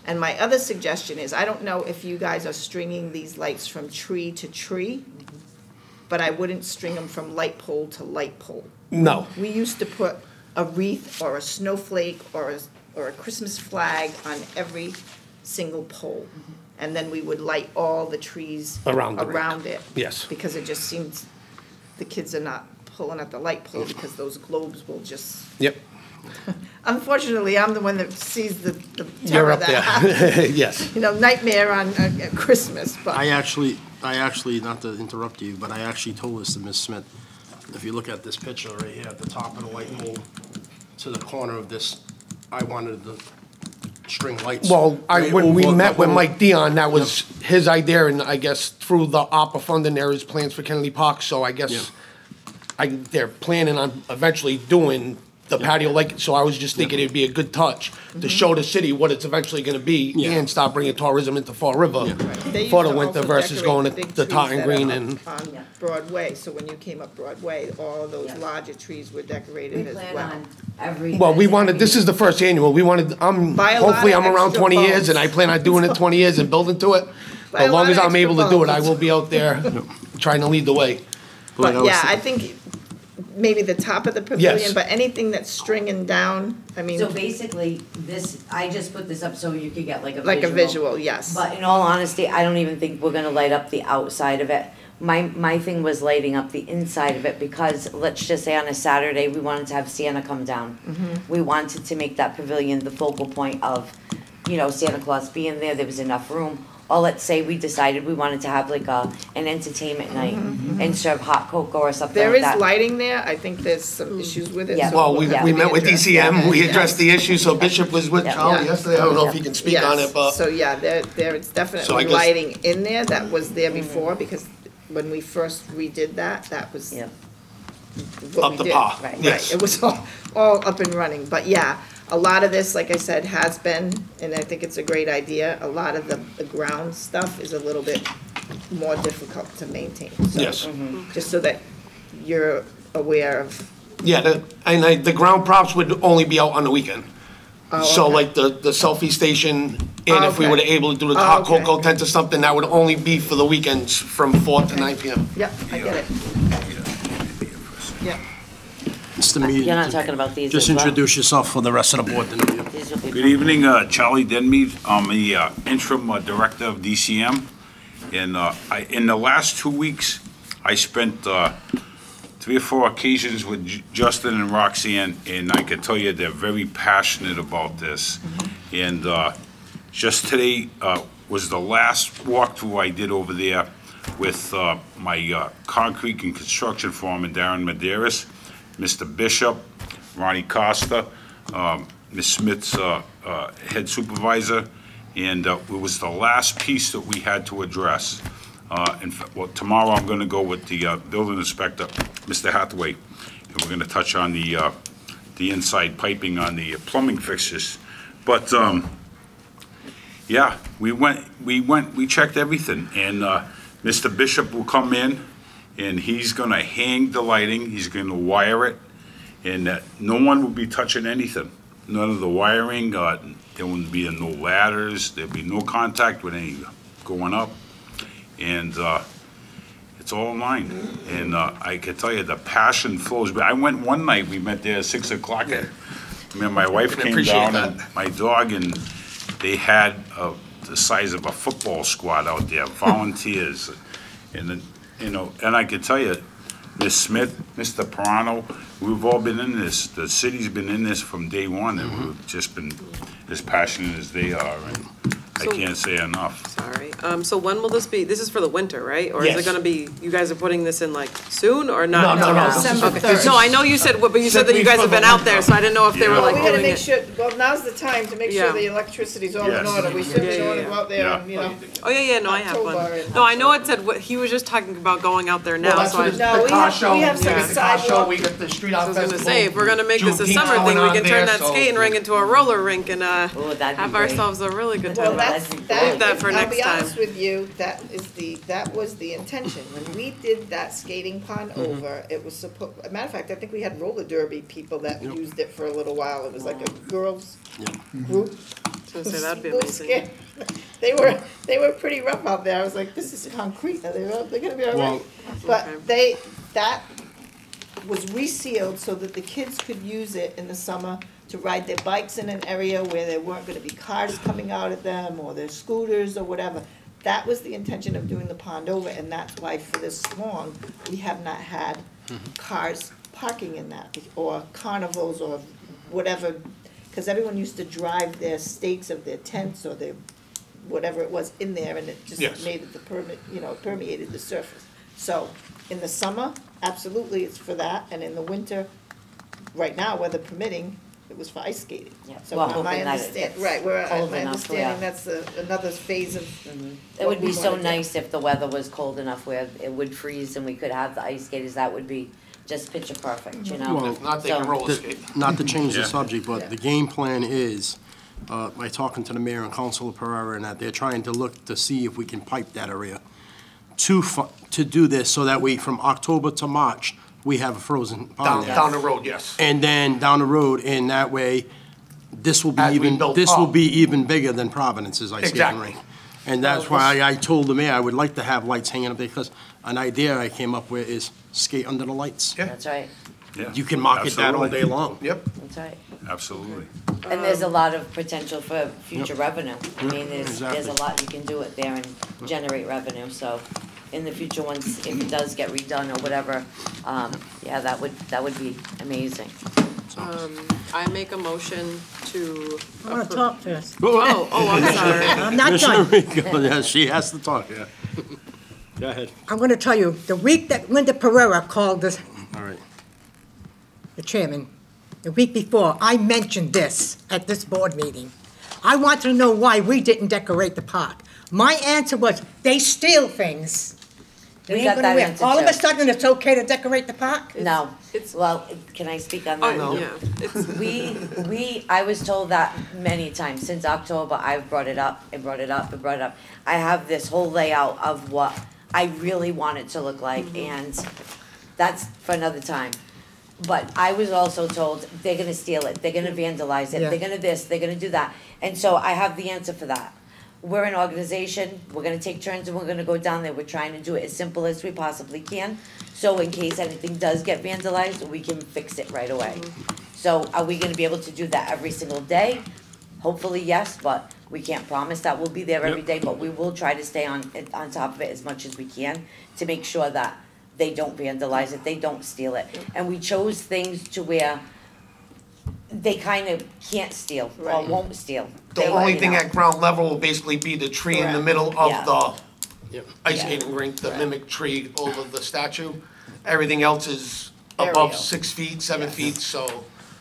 Speaker 6: and my other suggestion is, I don't know if you guys are stringing these lights from tree to tree, but I wouldn't string them from light pole to light pole.
Speaker 3: No.
Speaker 6: We used to put a wreath or a snowflake or a Christmas flag on every single pole. And then we would light all the trees
Speaker 3: Around
Speaker 6: it.
Speaker 3: Yes.
Speaker 6: Because it just seems the kids are not pulling at the light pole, because those globes will just,
Speaker 3: Yep.
Speaker 6: unfortunately, I'm the one that sees the
Speaker 3: You're
Speaker 6: terror
Speaker 3: up
Speaker 6: that
Speaker 3: there.
Speaker 6: happens.
Speaker 3: Yes.
Speaker 6: You know, nightmare on Christmas, but.
Speaker 2: I actually, not to interrupt you, but I actually told this to Ms. Smith. If you look at this picture right here at the top of the light pole, to the corner of this, I wanted the string lights.
Speaker 3: Well,
Speaker 2: right
Speaker 3: when we
Speaker 2: over
Speaker 3: met
Speaker 2: the
Speaker 3: with
Speaker 2: whole-
Speaker 3: Mike Dion, that was his idea, and I guess through the ARPA funding, there is plans for Kennedy Park, so I guess they're planning on eventually doing the patio like, so I was just thinking it'd be a good touch to show the city what it's eventually gonna be
Speaker 2: Yeah.
Speaker 3: and start bringing tourism into Fall River
Speaker 6: They used
Speaker 3: for the
Speaker 6: to
Speaker 3: winter
Speaker 6: also
Speaker 3: versus
Speaker 6: decorate
Speaker 3: going to
Speaker 6: big
Speaker 3: the
Speaker 6: trees
Speaker 3: Taunton
Speaker 6: that
Speaker 3: Green
Speaker 6: are
Speaker 3: and,
Speaker 6: on Broadway, so when you came up Broadway, all those
Speaker 9: Yeah.
Speaker 6: larger trees were
Speaker 9: We
Speaker 6: decorated as
Speaker 9: plan
Speaker 6: well.
Speaker 9: on every.
Speaker 3: well, we wanted, this is the first annual, we wanted,
Speaker 6: Buy a lot
Speaker 3: hopefully
Speaker 6: of
Speaker 3: I'm around
Speaker 6: extra
Speaker 3: 20 years
Speaker 6: bulbs.
Speaker 3: and I plan on doing it 20 years and building to it.
Speaker 6: Buy a
Speaker 3: As long
Speaker 6: lot
Speaker 3: as
Speaker 6: of
Speaker 3: I'm able to
Speaker 6: extra
Speaker 3: do it, I
Speaker 6: bulbs.
Speaker 3: will be out there trying to lead the way.
Speaker 2: Like I
Speaker 6: But
Speaker 2: was
Speaker 6: yeah,
Speaker 2: sa-
Speaker 6: I think maybe the top of the pavilion,
Speaker 3: Yes.
Speaker 6: but anything that's stringing down, I mean,
Speaker 9: So basically, this, I just put this up so you could get like a visual.
Speaker 6: like a visual, yes.
Speaker 9: But in all honesty, I don't even think we're gonna light up the outside of it. My thing was lighting up the inside of it, because let's just say on a Saturday, we wanted to have Santa come down. We wanted to make that pavilion the focal point of, you know, Santa Claus being there was enough room. Or let's say we decided we wanted to have like an entertainment night and serve hot cocoa or something
Speaker 6: There
Speaker 9: like
Speaker 6: is
Speaker 9: that.
Speaker 6: lighting there, I think there's some issues with it.
Speaker 9: Yeah.
Speaker 6: so
Speaker 3: Well,
Speaker 6: we'll
Speaker 3: we
Speaker 6: have
Speaker 3: we
Speaker 6: to
Speaker 3: met with
Speaker 6: readdress
Speaker 3: DCM,
Speaker 6: that.
Speaker 3: we addressed the issue, so Bishop was with
Speaker 9: Yeah.
Speaker 3: Charlie
Speaker 6: Yeah.
Speaker 3: yesterday, I don't know if he can speak on
Speaker 6: Yes.
Speaker 3: it, but.
Speaker 6: So, yeah, there is
Speaker 3: So I
Speaker 6: definitely
Speaker 3: guess-
Speaker 6: lighting in there that was there before, because when we first redid that, that was
Speaker 9: Yeah.
Speaker 6: what
Speaker 3: Up
Speaker 6: we
Speaker 3: the
Speaker 6: did.
Speaker 3: par,
Speaker 6: Right,
Speaker 3: yes.
Speaker 6: right, it was all up and running, but yeah, a lot of this, like I said, has been, and I think it's a great idea, a lot of the ground stuff is a little bit more difficult to maintain, so.
Speaker 3: Yes.
Speaker 6: Just so that you're aware of,
Speaker 3: Yeah, the ground props would only be out on the weekend. So
Speaker 6: okay.
Speaker 3: like the selfie station, and if we were
Speaker 6: Okay.
Speaker 3: able to do the
Speaker 6: Oh,
Speaker 3: hot
Speaker 6: okay.
Speaker 3: cocoa tent or something, that would only be for the weekends from 4 to 9 PM.
Speaker 6: yep, I get it. Yep.
Speaker 2: It's the meeting.
Speaker 9: You're not talking about these
Speaker 2: Just
Speaker 9: as well?
Speaker 2: introduce yourself for the rest of the board to know you.
Speaker 9: These will be-
Speaker 10: Good evening, Charlie Denmead. I'm the interim director of DCM. And in the last 2 weeks, I spent 3 or 4 occasions with Justin and Roxanne, and I can tell you they're very passionate about this. And just today was the last walkthrough I did over there with my concrete and construction foreman, Darren Medeiros, Mr. Bishop, Ronnie Costa, Ms. Smith's head supervisor, and it was the last piece that we had to address. Well, tomorrow I'm going to go with the building inspector, Mr. Hathaway, and we're going to touch on the inside piping on the plumbing fixtures. But yeah, we checked everything, and Mr. Bishop will come in, and he's going to hang the lighting, he's going to wire it, and no one will be touching anything. None of the wiring, there wouldn't be no ladders, there'd be no contact with any going up, and it's all in line. And I can tell you, the passion flows. But I went one night, we met there at 6 o'clock, and me and my wife came
Speaker 3: appreciate
Speaker 10: down,
Speaker 3: that.
Speaker 10: and my dog, and they had the size of a football squad out there, volunteers, and then, you know, and I can tell you, Ms. Smith, Mr. Pirano, we've all been in this. The city's been in this from day one, and we've just been as passionate as they are. And I can't say enough.
Speaker 5: Sorry. So when will this be? This is for the winter, right? Or is it
Speaker 3: Yes.
Speaker 5: gonna be, you guys are putting this in like soon or not?
Speaker 3: No,
Speaker 5: until-
Speaker 6: December
Speaker 5: Okay.
Speaker 6: 3rd.
Speaker 5: No, I know you said, but you said that you guys have been out there, so I didn't know if they were
Speaker 10: Yeah.
Speaker 5: like
Speaker 6: Well, we gotta
Speaker 5: doing
Speaker 6: make
Speaker 5: it.
Speaker 6: sure, well, now's the time to make
Speaker 5: Yeah.
Speaker 6: sure the electricity's all in
Speaker 10: Yes.
Speaker 6: order. We certainly
Speaker 5: Yeah,
Speaker 6: don't wanna
Speaker 5: yeah,
Speaker 6: go out there and, you know.
Speaker 5: Oh, yeah, no, I have one.
Speaker 6: October and-
Speaker 5: No, I know it said, he was just talking about going out there
Speaker 3: Well,
Speaker 5: now,
Speaker 3: that's
Speaker 5: so
Speaker 3: what
Speaker 5: I
Speaker 3: it's,
Speaker 6: No,
Speaker 3: the
Speaker 6: we
Speaker 3: car
Speaker 6: have-
Speaker 3: show,
Speaker 6: we have
Speaker 3: we
Speaker 6: some
Speaker 3: got the car show,
Speaker 6: sidewalk-
Speaker 3: we got the street art
Speaker 5: was
Speaker 3: festival.
Speaker 5: gonna say, if we're gonna make this a
Speaker 3: Juneteenth
Speaker 5: summer
Speaker 3: going
Speaker 5: thing, we
Speaker 3: on
Speaker 5: can turn
Speaker 3: there,
Speaker 5: that
Speaker 3: so-
Speaker 5: skating rink into a roller rink and,
Speaker 9: that'd be
Speaker 5: have
Speaker 9: great.
Speaker 5: ourselves a really good
Speaker 6: Well,
Speaker 5: time.
Speaker 6: that's,
Speaker 9: Leave
Speaker 6: that,
Speaker 5: for
Speaker 6: I'll
Speaker 5: next
Speaker 6: be
Speaker 5: time.
Speaker 6: honest with you, that was the intention. When we did that skating pond over, it was a matter of fact, I think we had roller derby people that used it for a little while. It was like a girls group.
Speaker 5: I was gonna say, that'd be
Speaker 6: Who
Speaker 5: amazing.
Speaker 6: scared- They were pretty rough out there. I was like, this is concrete. They're gonna be all right. But
Speaker 5: Okay.
Speaker 6: that was resealed so that the kids could use it in the summer to ride their bikes in an area where there weren't gonna be cars coming out of them or their scooters or whatever. That was the intention of doing the pond over, and that's why for this long, we have not had cars parking in that, or carnivals or whatever, because everyone used to drive their stakes of their tents or their, whatever it was in there, and it just
Speaker 3: Yes.
Speaker 6: made it permeated the surface. So, in the summer, absolutely, it's for that, and in the winter, right now, weather permitting, it was for ice skating.
Speaker 9: Yeah,
Speaker 6: So
Speaker 9: well,
Speaker 6: my
Speaker 9: hoping that it
Speaker 6: understand,
Speaker 9: gets
Speaker 6: right, we're,
Speaker 9: cold
Speaker 6: my
Speaker 9: enough,
Speaker 6: understanding,
Speaker 9: yeah.
Speaker 6: that's another phase of.
Speaker 9: It would be
Speaker 6: what we
Speaker 9: so
Speaker 6: wanna do.
Speaker 9: nice if the weather was cold enough where it would freeze and we could have the ice skaters, that would be just picture perfect, you know?
Speaker 2: Well,
Speaker 3: If not, they can
Speaker 9: So-
Speaker 3: roller
Speaker 2: The-
Speaker 3: skate.
Speaker 2: Not to change the
Speaker 10: Yeah.
Speaker 2: subject, but the game plan is, by talking to the mayor and Councilor Pereira and that, they're trying to look to see if we can pipe that area to do this, so that we, from October to March, we have a frozen pond there.
Speaker 3: Down the road, yes.
Speaker 2: And then down the road, and that way, this will be
Speaker 3: As we
Speaker 2: even,
Speaker 3: build
Speaker 2: this will
Speaker 3: up.
Speaker 2: be even bigger than Providence's ice skating
Speaker 3: Exactly.
Speaker 2: rink. And that's why I told the mayor I would like to have lights hanging up there, because an idea I came up with is skate under the lights.
Speaker 3: Yeah.
Speaker 9: That's right,
Speaker 10: Yeah.
Speaker 2: You can market that all
Speaker 10: Absolutely.
Speaker 2: day long.
Speaker 3: Yep.
Speaker 9: that's right.
Speaker 10: Absolutely.
Speaker 9: And there's a lot of potential for future revenue. I mean, there's a
Speaker 2: Exactly.
Speaker 9: lot you can do it there and generate revenue, so in the future, once, if it does get redone or whatever, yeah, that would be amazing.
Speaker 5: I make a motion to.
Speaker 1: I wanna talk first.
Speaker 5: Oh, I'm sorry.
Speaker 1: I'm not
Speaker 2: Commissioner
Speaker 1: done.
Speaker 2: Rico, yeah, she has to talk, yeah. Go ahead.
Speaker 1: I'm gonna tell you, the week that Linda Pereira called the
Speaker 2: All right.
Speaker 1: chairman, the week before, I mentioned this at this board meeting. I wanted to know why we didn't decorate the park. My answer was, they steal things. They
Speaker 9: We
Speaker 1: ain't
Speaker 9: got
Speaker 1: gonna
Speaker 9: that
Speaker 1: wear-
Speaker 9: answer
Speaker 1: All of a
Speaker 9: too.
Speaker 1: sudden, it's okay to decorate the park?
Speaker 9: No,
Speaker 5: it's-
Speaker 9: well, can I speak on that?
Speaker 5: Oh, yeah, it's,
Speaker 9: I was told that many times, since October, I've brought it up and brought it up and brought it up. I have this whole layout of what I really want it to look like, and that's for another time. But I was also told, they're gonna steal it, they're gonna vandalize it,
Speaker 1: Yeah.
Speaker 9: they're gonna this, they're gonna do that. And so I have the answer for that. We're an organization, we're gonna take turns and we're gonna go down there, we're trying to do it as simple as we possibly can. So in case anything does get vandalized, we can fix it right away. So are we gonna be able to do that every single day? Hopefully, yes, but we can't promise that we'll be there every day, but we will try to stay on top of it as much as we can to make sure that they don't vandalize it, they don't steal it. And we chose things to where they kind of can't steal or
Speaker 6: Right.
Speaker 9: won't steal.
Speaker 3: The
Speaker 9: They,
Speaker 3: only
Speaker 9: you
Speaker 3: thing
Speaker 9: know.
Speaker 3: at ground level will basically be the tree in the
Speaker 6: Correct.
Speaker 3: middle
Speaker 9: Yeah.
Speaker 3: of the
Speaker 2: Yep.
Speaker 3: ice
Speaker 9: Yeah.
Speaker 3: skating rink, the mimic tree over the statue. Everything else is above
Speaker 6: Aerial.
Speaker 3: 6 feet, 7 feet, so.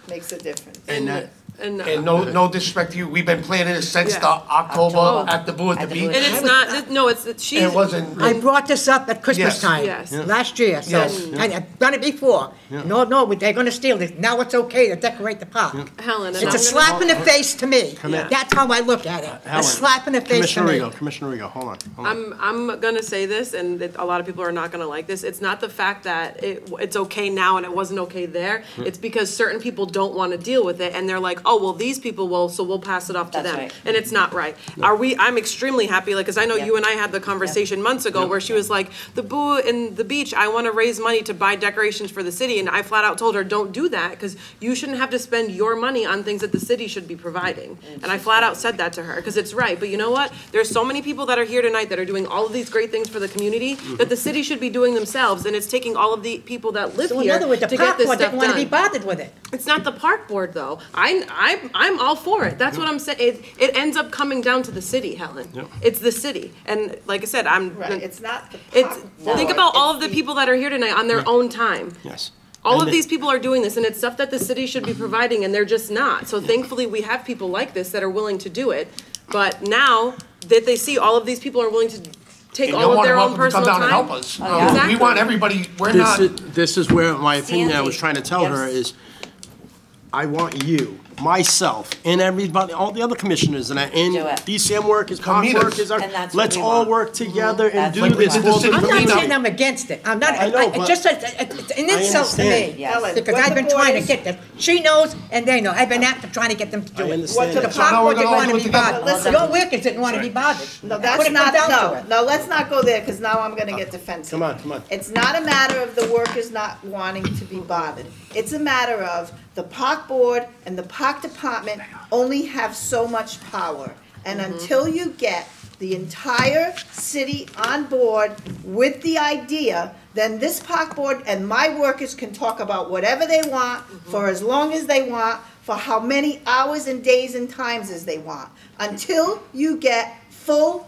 Speaker 6: Makes a difference.
Speaker 2: And that,
Speaker 5: and,
Speaker 3: And no disrespect to you, we've been planning this since
Speaker 5: Yeah.
Speaker 3: the October
Speaker 9: October.
Speaker 3: at the booth,
Speaker 9: At
Speaker 3: the
Speaker 9: the
Speaker 3: beach.
Speaker 9: booth.
Speaker 5: and it's not, no, it's, she's.
Speaker 3: It wasn't,
Speaker 1: I brought this up at Christmas
Speaker 3: Yes.
Speaker 1: time.
Speaker 5: Yes. Yeah.
Speaker 1: Last year, so,
Speaker 3: Yes.
Speaker 1: and I've done it before. No, they're gonna steal it. Now it's okay to decorate the park.
Speaker 5: Helen, and
Speaker 1: It's
Speaker 5: I'm
Speaker 1: a
Speaker 5: gonna.
Speaker 1: slap in the face to me.
Speaker 5: here.
Speaker 1: That's how I look at it. A
Speaker 2: Helen,
Speaker 1: slap in the face to me.
Speaker 2: Commissioner Rigo, hold on.
Speaker 5: I'm gonna say this, and a lot of people are not gonna like this. It's not the fact that it's okay now and it wasn't okay there. It's because certain people don't wanna deal with it, and they're like, oh, well, these people will, so we'll pass it off to
Speaker 9: That's
Speaker 5: them.
Speaker 9: right.
Speaker 5: And it's not right. I'm extremely happy, like, cause I know you and I had the conversation months ago where she was like, the Boo and the beach, I wanna raise money to buy decorations for the city, and I flat out told her, don't do that, cause you shouldn't have to spend your money on things that the city should be providing. And I flat out said that to her, cause it's right, but you know what? There's so many people that are here tonight that are doing all of these great things for the community that the city should be doing themselves, and it's taking all of the people that live
Speaker 1: So in
Speaker 5: here
Speaker 1: other words,
Speaker 5: to
Speaker 1: the
Speaker 5: get
Speaker 1: park
Speaker 5: this
Speaker 1: board
Speaker 5: stuff
Speaker 1: didn't wanna be
Speaker 5: done.
Speaker 1: bothered with it.
Speaker 5: It's not the park board, though. I I'm all for it. That's what I'm saying. It ends up coming down to the city, Helen.
Speaker 2: Yep.
Speaker 5: It's the city. And like I said,
Speaker 6: Right, it's not the
Speaker 5: it's,
Speaker 6: park
Speaker 5: think
Speaker 6: board,
Speaker 5: about all
Speaker 6: it's
Speaker 5: of the people that are here tonight on their own time.
Speaker 2: Yes.
Speaker 5: All
Speaker 2: And
Speaker 5: of these people are doing this, and it's stuff that the city should be providing, and they're just not. So thankfully, we have people like this that are willing to do it. But now that they see all of these people are willing to take
Speaker 3: And
Speaker 5: all
Speaker 3: you're
Speaker 5: of
Speaker 3: more
Speaker 5: their
Speaker 3: than
Speaker 5: own
Speaker 3: welcome to come
Speaker 5: personal
Speaker 3: down and
Speaker 5: time.
Speaker 3: help us.
Speaker 5: Exactly.
Speaker 3: We want everybody, we're not,
Speaker 2: This is where my opinion I was trying to tell her
Speaker 9: Yes.
Speaker 2: is, I want you, myself, and everybody, all the other commissioners, and
Speaker 9: Do it.
Speaker 2: DCM workers,
Speaker 3: Come
Speaker 2: park
Speaker 3: meet us.
Speaker 2: workers,
Speaker 9: And that's what
Speaker 2: let's
Speaker 9: we
Speaker 2: all
Speaker 9: want.
Speaker 2: work together and
Speaker 9: That's
Speaker 2: do
Speaker 9: what we
Speaker 2: this
Speaker 3: want.
Speaker 2: for the
Speaker 3: This is
Speaker 1: I'm not
Speaker 2: community.
Speaker 1: saying I'm against it. I'm not,
Speaker 2: I know,
Speaker 1: it's
Speaker 2: but-
Speaker 1: just it's an insult to
Speaker 2: understand.
Speaker 1: me.
Speaker 9: Yes.
Speaker 6: Ellen,
Speaker 1: Because
Speaker 6: what
Speaker 1: I've
Speaker 6: the
Speaker 1: been
Speaker 6: board
Speaker 1: trying to
Speaker 6: is-
Speaker 1: get them. She knows and they know. I've been active trying to get them to do
Speaker 2: I
Speaker 1: it.
Speaker 2: understand
Speaker 1: The
Speaker 2: that.
Speaker 3: So now we're
Speaker 1: park board didn't
Speaker 3: gonna all
Speaker 1: want
Speaker 3: do
Speaker 1: to
Speaker 3: it
Speaker 1: be
Speaker 3: together.
Speaker 1: bothered.
Speaker 6: Listen.
Speaker 1: Your workers didn't want to be bothered.
Speaker 6: No,
Speaker 1: Put
Speaker 6: that's
Speaker 1: it
Speaker 6: not,
Speaker 1: down to
Speaker 6: no,
Speaker 1: it.
Speaker 6: no, let's not go there, because now I'm gonna get defensive.
Speaker 2: Come on, come on.
Speaker 6: It's not a matter of the workers not wanting to be bothered. It's a matter of the park board and the park department only have so much power. And until you get the entire city on board with the idea, then this park board and my workers can talk about whatever they want for as long as they want, for how many hours and days and times as they want. Until you get full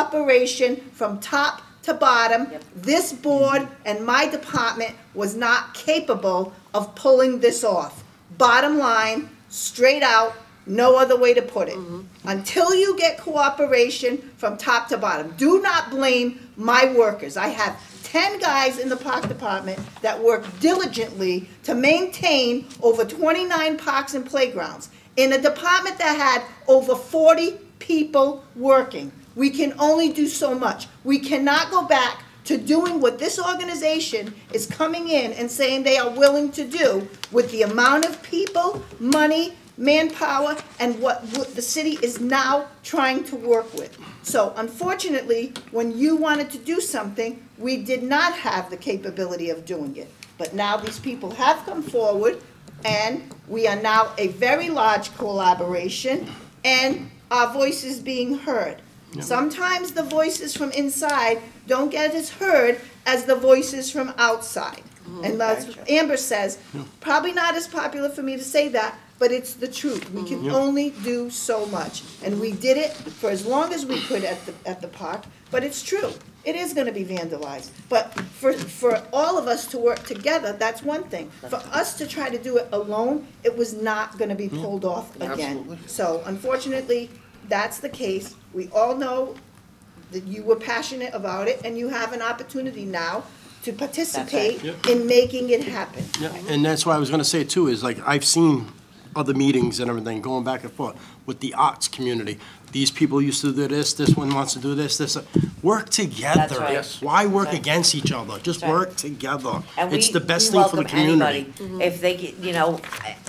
Speaker 6: cooperation from top to bottom, this board and my department was not capable of pulling this off. Bottom line, straight out, no other way to put it. Until you get cooperation from top to bottom. Do not blame my workers. I have 10 guys in the park department that work diligently to maintain over 29 parks and playgrounds. In a department that had over 40 people working, we can only do so much. We cannot go back to doing what this organization is coming in and saying they are willing to do with the amount of people, money, manpower, and what the city is now trying to work with. So unfortunately, when you wanted to do something, we did not have the capability of doing it. But now these people have come forward, and we are now a very large collaboration, and our voice is being heard. Sometimes the voices from inside don't get as heard as the voices from outside. And as Amber says, probably not as popular for me to say that, but it's the truth. We can only do so much. And we did it for as long as we could at the park, but it's true. It is gonna be vandalized. But for all of us to work together, that's one thing. For us to try to do it alone, it was not gonna be pulled off again.
Speaker 3: Absolutely.
Speaker 6: So unfortunately, that's the case. We all know that you were passionate about it, and you have an opportunity now to participate in making it happen.
Speaker 2: Yeah, and that's why I was gonna say too, is like, I've seen other meetings and everything going back and forth with the arts community. These people used to do this one wants to do this. Work together.
Speaker 9: That's right.
Speaker 3: Yes.
Speaker 2: Why work
Speaker 9: Right.
Speaker 2: against each other? Just
Speaker 9: That's right.
Speaker 2: work together.
Speaker 9: And
Speaker 2: It's
Speaker 9: we-
Speaker 2: the best
Speaker 9: we
Speaker 2: thing for the
Speaker 9: welcome
Speaker 2: community.
Speaker 9: anybody. If they,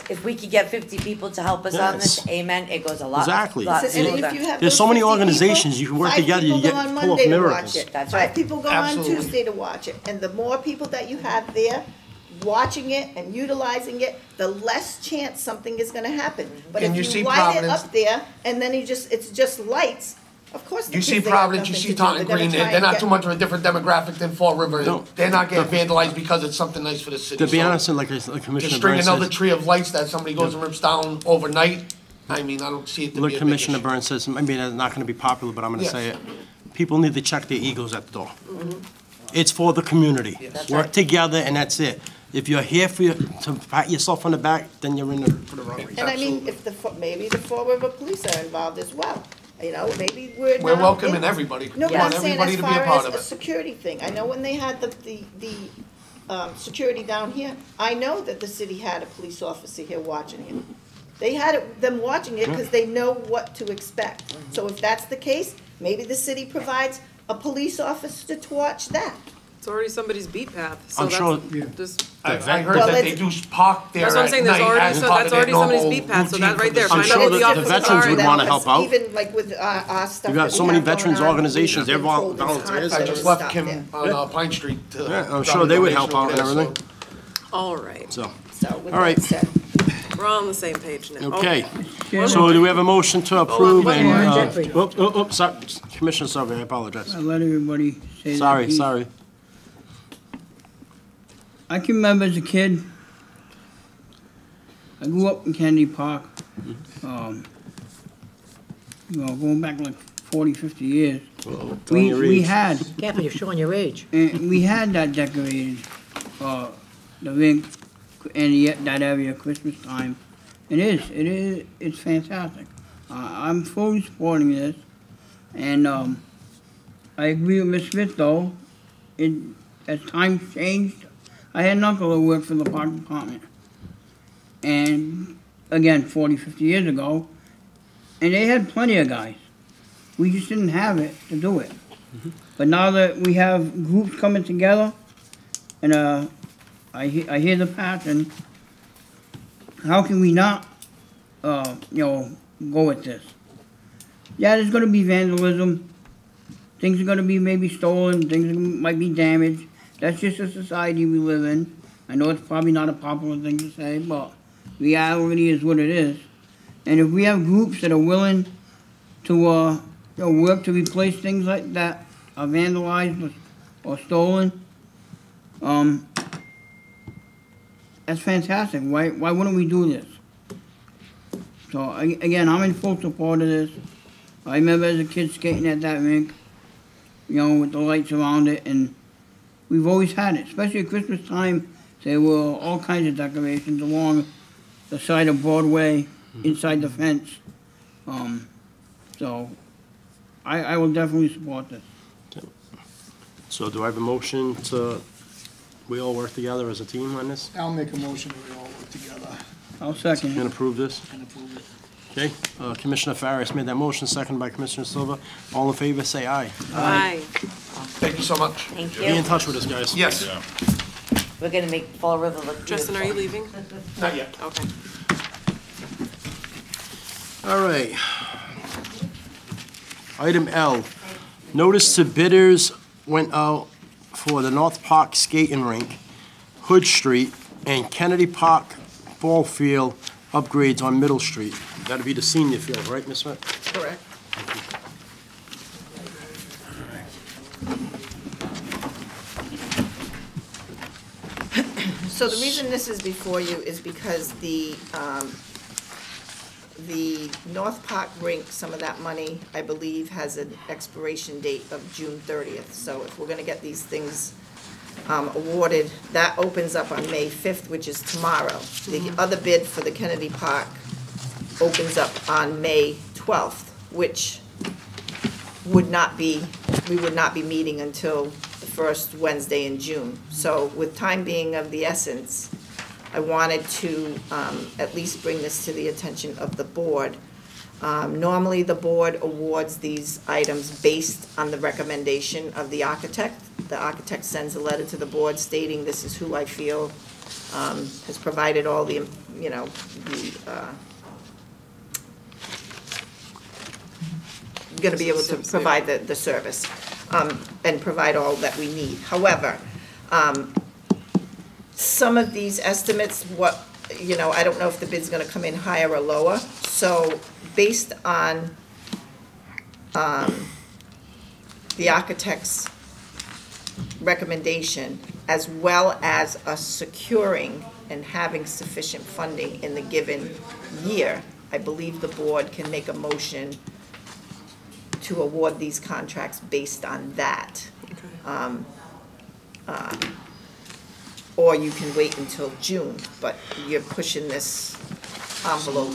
Speaker 9: if we could get 50 people to help us on this,
Speaker 2: Yes.
Speaker 9: amen, it goes a lot.
Speaker 2: Exactly.
Speaker 9: lot
Speaker 6: And
Speaker 9: smoother.
Speaker 6: if you have
Speaker 2: There's
Speaker 6: those
Speaker 2: so many
Speaker 6: 50
Speaker 2: organizations,
Speaker 6: people,
Speaker 2: you can work
Speaker 6: 5
Speaker 2: together, you
Speaker 6: people
Speaker 2: get
Speaker 6: go on
Speaker 2: pull off
Speaker 6: Monday to
Speaker 2: miracles.
Speaker 6: watch it.
Speaker 9: That's
Speaker 6: 5
Speaker 9: right.
Speaker 6: people go on
Speaker 3: Absolutely.
Speaker 6: Tuesday to watch it. And the more people that you have there watching it and utilizing it, the less chance something is gonna happen. But
Speaker 3: And you
Speaker 6: if
Speaker 3: see
Speaker 6: you light it
Speaker 3: Providence-
Speaker 6: up there and then it's just lights, of course the
Speaker 3: You
Speaker 6: kids,
Speaker 3: see
Speaker 6: they have
Speaker 3: Providence, you
Speaker 6: nothing
Speaker 3: see
Speaker 6: to do.
Speaker 3: Taunton
Speaker 6: They're gonna
Speaker 3: Green,
Speaker 6: try
Speaker 3: they're
Speaker 6: and
Speaker 3: not
Speaker 6: get-
Speaker 3: too much of a different demographic than Fall River.
Speaker 2: No.
Speaker 3: They're not getting vandalized because it's something nice for the city.
Speaker 2: To be
Speaker 3: So
Speaker 2: honest, and like
Speaker 3: to
Speaker 2: Commissioner
Speaker 3: string
Speaker 2: Burns
Speaker 3: another
Speaker 2: says,
Speaker 3: tree of lights that somebody goes and rips down overnight, I mean, I don't see it to
Speaker 2: look,
Speaker 3: be a big
Speaker 2: Commissioner
Speaker 3: issue.
Speaker 2: Burns says, maybe that's not gonna be popular, but I'm gonna
Speaker 3: Yes.
Speaker 2: say it. People need to check their egos at the door. It's for the community.
Speaker 9: That's
Speaker 2: Work
Speaker 9: right.
Speaker 2: together, and that's it. If you're here to pat yourself on the back, then you're for the wrong reason.
Speaker 6: And I mean, if maybe the Fall River Police are involved as well. Maybe we're
Speaker 3: We're
Speaker 6: now
Speaker 3: welcoming
Speaker 6: in-
Speaker 3: everybody.
Speaker 6: No,
Speaker 3: We
Speaker 6: but I'm
Speaker 3: want
Speaker 6: saying
Speaker 3: everybody
Speaker 6: as
Speaker 3: to be a
Speaker 6: far
Speaker 3: part
Speaker 6: as
Speaker 3: of
Speaker 6: a
Speaker 3: it.
Speaker 6: security thing, I know when they had the security down here, I know that the city had a police officer here watching it. They had them watching it because they know what to expect. So if that's the case, maybe the city provides a police officer to watch that.
Speaker 5: It's already somebody's beat path, so
Speaker 2: I'm sure-
Speaker 5: that's just.
Speaker 3: I
Speaker 2: vet-
Speaker 3: heard
Speaker 6: Well,
Speaker 3: that they
Speaker 6: it's-
Speaker 3: do park there
Speaker 5: That's what I'm
Speaker 3: at
Speaker 5: saying, there's
Speaker 3: night
Speaker 5: already,
Speaker 3: as
Speaker 5: so
Speaker 3: part
Speaker 5: that's
Speaker 3: of their
Speaker 5: already somebody's
Speaker 3: normal
Speaker 5: beat path, so
Speaker 3: routine
Speaker 5: that
Speaker 3: for
Speaker 5: right
Speaker 3: the
Speaker 5: there,
Speaker 3: city.
Speaker 5: find
Speaker 2: sure
Speaker 5: out who
Speaker 2: the
Speaker 5: the officers
Speaker 2: veterans
Speaker 5: are
Speaker 2: would
Speaker 5: and
Speaker 2: wanna
Speaker 5: then-
Speaker 2: help out.
Speaker 6: Even like with our stuff.
Speaker 2: You got
Speaker 6: that
Speaker 2: so
Speaker 6: we
Speaker 2: many
Speaker 6: have going
Speaker 2: veterans
Speaker 6: on,
Speaker 2: organizations,
Speaker 6: we've
Speaker 2: they're
Speaker 6: been told it's
Speaker 2: volunteers.
Speaker 6: hot
Speaker 3: I
Speaker 6: for
Speaker 3: just
Speaker 6: the
Speaker 3: left
Speaker 6: stuff
Speaker 3: Kim
Speaker 6: there.
Speaker 3: on Pine Street to.
Speaker 2: Yeah, I'm
Speaker 3: drop
Speaker 2: sure
Speaker 3: a
Speaker 2: they would
Speaker 3: donation
Speaker 2: help out
Speaker 3: over
Speaker 2: and
Speaker 3: there, so-
Speaker 2: everything,
Speaker 5: All right,
Speaker 2: so,
Speaker 6: So with
Speaker 2: All right.
Speaker 6: that said.
Speaker 5: we're all on the same page now.
Speaker 2: okay.
Speaker 4: Chairman,
Speaker 2: So do we have a motion to approve
Speaker 5: one
Speaker 2: and,
Speaker 5: more.
Speaker 1: Jeffrey.
Speaker 2: sorry, Commissioner Survey, I apologize.
Speaker 4: I let everybody say that
Speaker 2: Sorry,
Speaker 4: piece.
Speaker 2: sorry.
Speaker 4: I can remember as a kid, I grew up in Kennedy Park. Going back like 40, 50 years.
Speaker 2: Well, tell me your
Speaker 4: We
Speaker 2: age.
Speaker 4: had,
Speaker 1: Careful, you're showing your age.
Speaker 4: and we had that decorated, the rink and that area Christmas time. It's fantastic. I'm fully supporting this, and I agree with Ms. Smith though. As times changed, I had an uncle who worked for the park department, and again 40, 50 years ago, and they had plenty of guys. We just didn't have it to do it. But now that we have groups coming together, and I hear the passion, how can we not, go with this? Yeah, there's gonna be vandalism. Things are gonna be maybe stolen, things might be damaged. That's just the society we live in. I know it's probably not a popular thing to say, but reality is what it is. And if we have groups that are willing to, work to replace things like that are vandalized or stolen, that's fantastic. Why wouldn't we do this? So again, I'm in full support of this. I remember as a kid skating at that rink, with the lights around it, and we've always had it, especially at Christmas time. There were all kinds of decorations along the side of Broadway, inside the fence. So I will definitely support this.
Speaker 2: So do I have a motion we all work together as a team on this
Speaker 8: I'll make a motion that we all work together
Speaker 4: I'll second
Speaker 2: and
Speaker 4: it.
Speaker 2: approve this?
Speaker 8: and approve it.
Speaker 2: Okay, Commissioner Farias made that motion, seconded by Commissioner Silva. All in favor, say aye.
Speaker 5: Aye.
Speaker 3: Thank you so much.
Speaker 9: Thank
Speaker 2: Be in
Speaker 9: you.
Speaker 2: touch with us, guys.
Speaker 3: Yes.
Speaker 9: We're gonna make Fall River look
Speaker 5: Justin, are you leaving?
Speaker 3: Not yet.
Speaker 5: Okay.
Speaker 2: All right. Item L, notice to bidders went out for the North Park Skating Rink, Hood Street, and Kennedy Park Ball Field upgrades on Middle Street. That'd be the senior field, right, Ms. Smith?
Speaker 6: Correct. So the reason this is before you is because the North Park rink, some of that money, I believe, has an expiration date of June 30th. So if we're gonna get these things awarded, that opens up on May 5th, which is tomorrow. The other bid for the Kennedy Park opens up on May 12th, which we would not be meeting until the first Wednesday in June. So with time being of the essence, I wanted to at least bring this to the attention of the board. Normally, the board awards these items based on the recommendation of the architect. The architect sends a letter to the board stating this is who I feel has provided all the, gonna be able to provide the service, and provide all that we need. However, some of these estimates, I don't know if the bid's gonna come in higher or lower. So based on the architect's recommendation, as well as us securing and having sufficient funding in the given year, I believe the board can make a motion to award these contracts based on that. Or you can wait until June, but you're pushing this envelope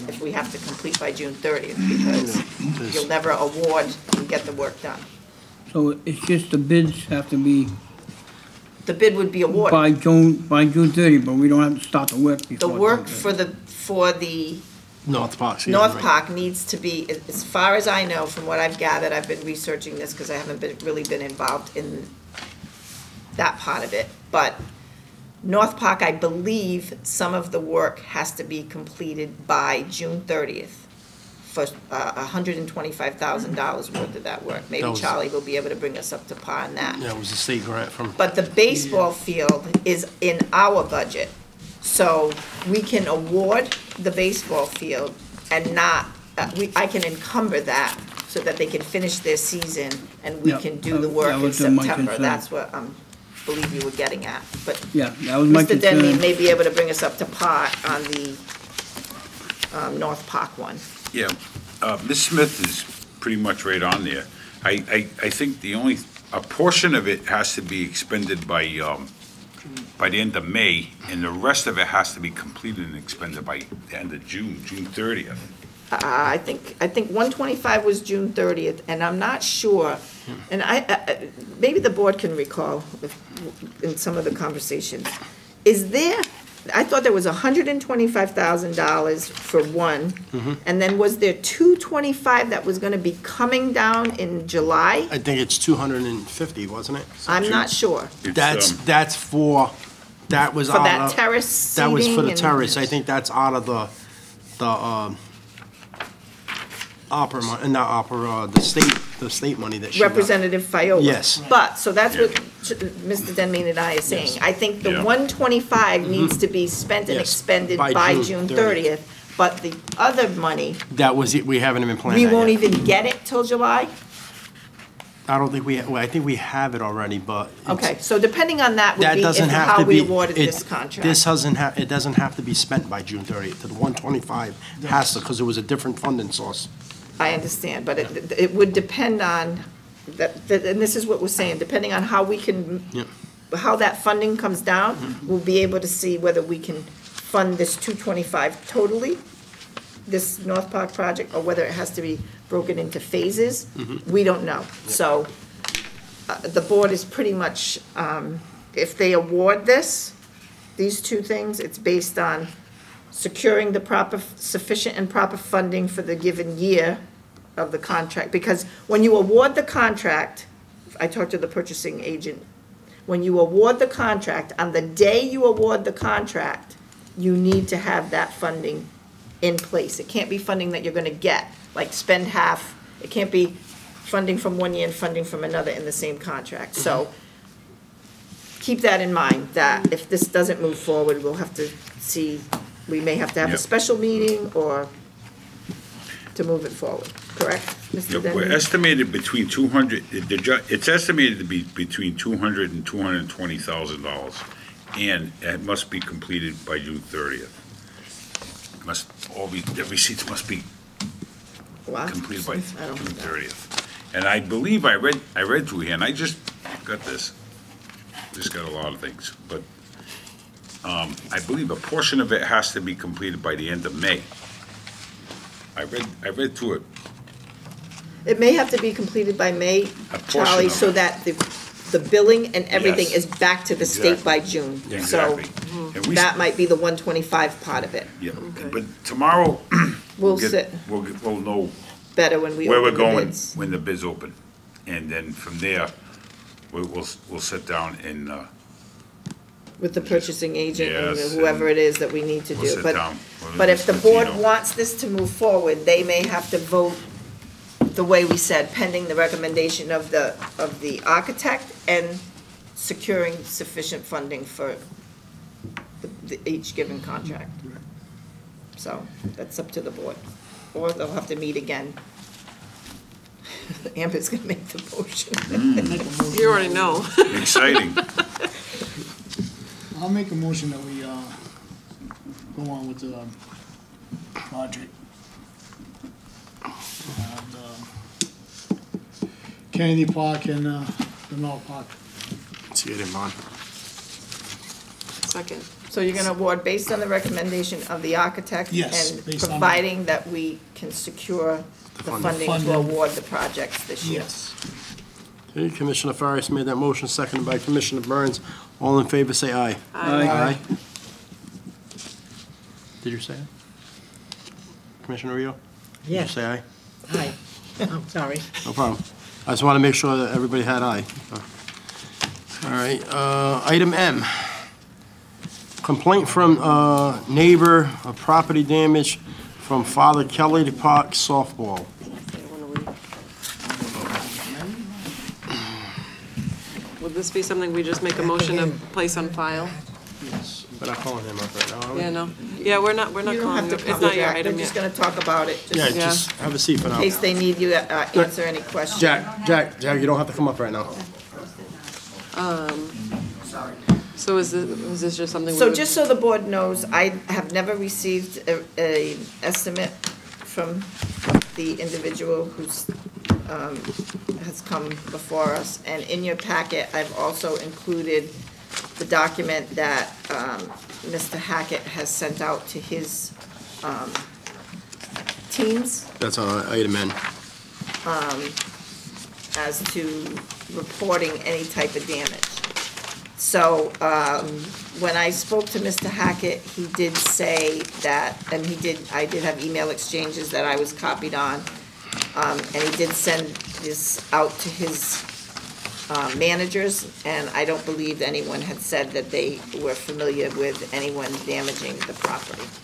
Speaker 6: if we have to complete by June 30th, because you'll never award and get the work done.
Speaker 4: So it's just the bids have to be
Speaker 6: The bid would be awarded.
Speaker 4: by June 30, but we don't have to start the work before.
Speaker 6: The work
Speaker 4: June 30.
Speaker 6: for the
Speaker 2: North Park. excuse me,
Speaker 6: North
Speaker 2: right.
Speaker 6: Park needs to be, as far as I know, from what I've gathered, I've been researching this because I haven't really been involved in that part of it, but North Park, I believe some of the work has to be completed by June 30th for $125,000 worth of that work. Maybe
Speaker 2: That was-
Speaker 6: Charlie will be able to bring us up to par on that.
Speaker 2: Yeah, it was a state grant from,
Speaker 6: But the baseball field is in our budget, so we can award the baseball field and not, I can encumber that so that they can finish their season and we
Speaker 4: Yeah,
Speaker 6: can do the
Speaker 4: that
Speaker 6: work in
Speaker 4: was my
Speaker 6: September.
Speaker 4: concern.
Speaker 6: That's what believe you were getting at, but
Speaker 4: Yeah, that was my
Speaker 6: Mr. Denby
Speaker 4: concern.
Speaker 6: may be able to bring us up to par on the North Park one.
Speaker 10: Yeah, Ms. Smith is pretty much right on there. I think a portion of it has to be expended by the end of May, and the rest of it has to be completed and expended by the end of June 30th.
Speaker 6: I think 125 was June 30th, and I'm not sure, and I maybe the board can recall in some of the conversations. Is there, I thought there was $125,000 for one, and then was there 225 that was gonna be coming down in July?
Speaker 2: I think it's 250, wasn't it?
Speaker 6: I'm not sure.
Speaker 10: It's,
Speaker 2: That's for, that was
Speaker 6: For
Speaker 2: out
Speaker 6: that
Speaker 2: of,
Speaker 6: terrace
Speaker 2: that was for
Speaker 6: seating
Speaker 2: the
Speaker 6: and-
Speaker 2: terrace. I think that's out of the the state money that she got.
Speaker 6: Representative Fiola.
Speaker 2: Yes.
Speaker 6: But, so that's what Mr. Denmean and I are saying.
Speaker 2: Yes.
Speaker 6: I think the
Speaker 10: Yeah.
Speaker 6: 125 needs to be spent and
Speaker 2: Yes,
Speaker 6: expended
Speaker 2: by
Speaker 6: by
Speaker 2: June
Speaker 6: June
Speaker 2: 30th.
Speaker 6: 30th. But the other money,
Speaker 2: That was it, we haven't even planned
Speaker 6: we
Speaker 2: that
Speaker 6: won't
Speaker 2: yet.
Speaker 6: even get it till July?
Speaker 2: I don't think well, I think we have it already, but. it's-
Speaker 6: Okay, so depending on that would
Speaker 2: That
Speaker 6: be
Speaker 2: doesn't
Speaker 6: if
Speaker 2: have
Speaker 6: how
Speaker 2: to
Speaker 6: we
Speaker 2: be.
Speaker 6: awarded
Speaker 2: it-
Speaker 6: this contract.
Speaker 2: This it doesn't have to be spent by June 30th. The 125 has to, because it was a different funding source.
Speaker 6: I understand, but it would depend on, and this is what we're saying, depending on how we can,
Speaker 2: Yep.
Speaker 6: how that funding comes down, we'll be able to see whether we can fund this 225 totally, this North Park project, or whether it has to be broken into phases. We don't know. So the board is pretty much, if they award this, these two things, it's based on securing the proper, sufficient and proper funding for the given year of the contract. Because when you award the contract, I talked to the purchasing agent, when you award the contract, on the day you award the contract, you need to have that funding in place. It can't be funding that you're gonna get, like spend half. It can't be funding from one year and funding from another in the same contract. So keep that in mind, that if this doesn't move forward, we'll have to see, we may have to have a
Speaker 10: Yep.
Speaker 6: special meeting or to move it forward, correct, Mr.
Speaker 10: Yeah, we're
Speaker 6: Denby?
Speaker 10: estimated between 200, it's estimated to be between $200,000 and $220,000, and it must be completed by June 30th. The receipts must be
Speaker 6: Wow.
Speaker 10: completed by
Speaker 6: I don't
Speaker 10: June
Speaker 6: know.
Speaker 10: 30th. And I believe I read through here, and I just got this, just got a lot of things, but I believe a portion of it has to be completed by the end of May. I read through it.
Speaker 6: It may have to be completed by May,
Speaker 10: portion
Speaker 6: Charlie,
Speaker 10: of
Speaker 6: so
Speaker 10: it.
Speaker 6: that the billing and everything
Speaker 10: Yes.
Speaker 6: is back to the state
Speaker 10: Exactly.
Speaker 6: by June.
Speaker 10: Exactly. And
Speaker 6: So
Speaker 10: we-
Speaker 6: that might be the 125 part of it.
Speaker 10: Yeah, but tomorrow,
Speaker 6: We'll sit
Speaker 10: we'll know
Speaker 6: better when we
Speaker 10: where we're
Speaker 6: open the
Speaker 10: going
Speaker 6: bids.
Speaker 10: when the bids open. And then from there, we'll sit down and,
Speaker 6: With the purchasing agent and
Speaker 10: Yes,
Speaker 6: whoever it is that we need to
Speaker 10: we'll
Speaker 6: do.
Speaker 10: sit
Speaker 6: But
Speaker 10: down.
Speaker 6: But if the board
Speaker 10: Latino.
Speaker 6: wants this to move forward, they may have to vote the way we said, pending the recommendation of the architect and securing sufficient funding for each given contract. So, that's up to the board. Or they'll have to meet again. Amber's gonna make the motion.
Speaker 5: You already know.
Speaker 10: Exciting.
Speaker 8: I'll make a motion that we, go on with the project. Kennedy Park and, the North Park.
Speaker 2: See it in mind.
Speaker 5: Second.
Speaker 6: So you're gonna award based on the recommendation of the architect?
Speaker 8: Yes,
Speaker 6: And
Speaker 8: based on that.
Speaker 6: providing that we can secure the funding to
Speaker 8: Funding.
Speaker 6: award the projects this year?
Speaker 8: Yes.
Speaker 2: Okay, Commissioner Farias made that motion, seconded by Commissioner Burns. All in favor, say aye.
Speaker 4: Aye.
Speaker 2: Did you say aye? Commissioner Rio? Did you
Speaker 1: Yes.
Speaker 2: say aye?
Speaker 1: Hi. I'm sorry.
Speaker 2: No problem. I just want to make sure that everybody had aye. All right, item M. Complaint from neighbor of property damage from Father Kelly Park softball.
Speaker 5: Would this be something we just make a motion to place on file?
Speaker 2: We're not calling him up right now, are we?
Speaker 5: Yeah, no. Yeah, we're not
Speaker 6: You don't
Speaker 5: calling
Speaker 6: have
Speaker 5: you.
Speaker 6: to
Speaker 5: It's
Speaker 6: come
Speaker 5: not your
Speaker 6: back,
Speaker 5: item
Speaker 6: we're just
Speaker 5: yet.
Speaker 6: gonna talk about it,
Speaker 2: Yeah,
Speaker 6: just in
Speaker 2: just have a seat for now.
Speaker 6: case they need you to answer any questions.
Speaker 2: Jack, you don't have to come up right now.
Speaker 5: So is this just something we
Speaker 6: So
Speaker 5: would?
Speaker 6: just so the board knows, I have never received a estimate from the individual who's, has come before us. And in your packet, I've also included the document that, Mr. Hackett has sent out to his, teams
Speaker 2: That's on item N.
Speaker 6: as to reporting any type of damage. So, when I spoke to Mr. Hackett, he did say that, and I did have email exchanges that I was copied on, and he did send this out to his managers, and I don't believe anyone had said that they were familiar with anyone damaging the property.
Speaker 5: Of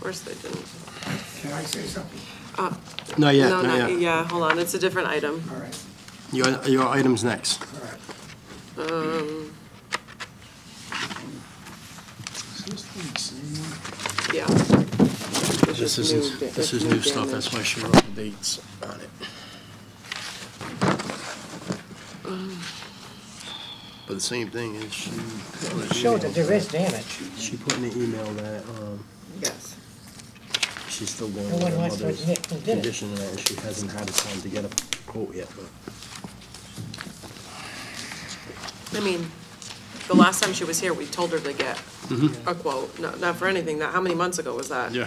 Speaker 5: course they didn't.
Speaker 11: Can I say something?
Speaker 2: Not yet,
Speaker 5: No,
Speaker 2: not yet.
Speaker 5: yeah, hold on, it's a different item.
Speaker 11: All right,
Speaker 2: Your item's next.
Speaker 11: all right.
Speaker 5: Yeah.
Speaker 2: This is new stuff, that's why she wrote the dates on it. But the same thing is she.
Speaker 1: Showed that there is damage.
Speaker 2: She put in the email that,
Speaker 6: Yes.
Speaker 2: she's still going
Speaker 1: No
Speaker 2: with
Speaker 1: one
Speaker 2: her
Speaker 1: wants to
Speaker 2: mother's
Speaker 1: admit who did it.
Speaker 2: condition and that, and she hasn't had a time to get a quote yet, but.
Speaker 5: I mean, the last time she was here, we told her to get a quote, not for anything, how many months ago was that?
Speaker 2: Yeah.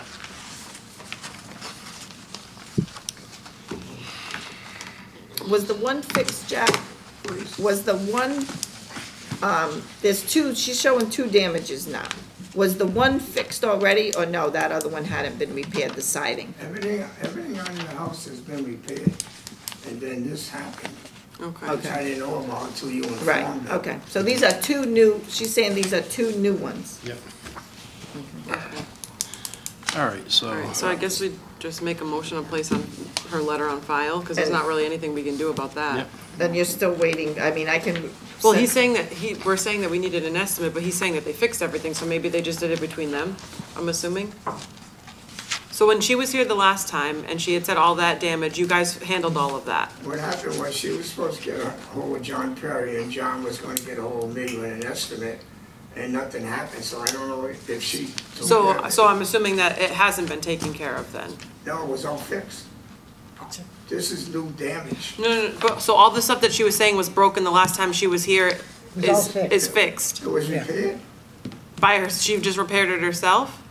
Speaker 6: Was the one fixed, Jack? Was the one, there's two, she's showing two damages now. Was the one fixed already, or no, that other one hadn't been repaired, the siding?
Speaker 11: Everything on the house has been repaired, and then this happened,
Speaker 5: Okay.
Speaker 11: which I didn't know about until you informed me.
Speaker 6: Right, okay. So these are two new, she's saying these are two new ones.
Speaker 2: Yep. All right, so.
Speaker 5: All right, so I guess we just make a motion to place on her letter on file, because there's not really anything we can do about that.
Speaker 2: Yep.
Speaker 6: Then you're still waiting, I mean, I can.
Speaker 5: Well,
Speaker 6: send-
Speaker 5: he's saying that, we're saying that we needed an estimate, but he's saying that they fixed everything, so maybe they just did it between them, I'm assuming? So when she was here the last time, and she had said all that damage, you guys handled all of that?
Speaker 11: What happened was she was supposed to get a hold of John Perry, and John was gonna get a hold of me with an estimate, and nothing happened, so I don't know if she took care of it.
Speaker 5: So I'm assuming that it hasn't been taken care of then?
Speaker 11: No, it was all fixed. This is new damage.
Speaker 5: No, but, so all the stuff that she was saying was broken the last time she was here
Speaker 1: was all
Speaker 5: is fixed?
Speaker 11: It was
Speaker 1: Yeah.
Speaker 11: repaired?
Speaker 5: By her, she just repaired it herself?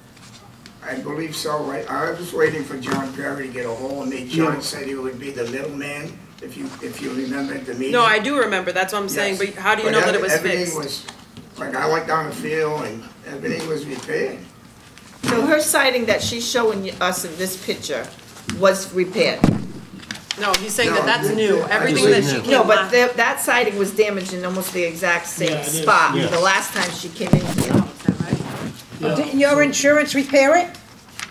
Speaker 11: I believe so, right? I was waiting for John Perry to get a hold of me. John said he would be the middleman, if you remember at the meeting.
Speaker 5: No, I do remember, that's what I'm saying,
Speaker 11: Yes.
Speaker 5: but how do you know that it was
Speaker 11: Everything
Speaker 5: fixed?
Speaker 11: was, like, I went down the field and everything was repaired.
Speaker 6: So her siding that she's showing us in this picture was repaired?
Speaker 5: No, he's saying
Speaker 11: No,
Speaker 5: that that's
Speaker 11: this-
Speaker 5: new,
Speaker 11: this-
Speaker 5: everything
Speaker 2: this
Speaker 5: that
Speaker 2: is
Speaker 5: she
Speaker 6: No,
Speaker 5: came
Speaker 6: but
Speaker 5: last.
Speaker 6: that siding was damaged in almost the exact
Speaker 8: Yeah,
Speaker 6: same
Speaker 8: it is.
Speaker 6: spot
Speaker 2: Yes.
Speaker 6: the last time she came in here.
Speaker 8: Yeah.
Speaker 1: Didn't your insurance repair it?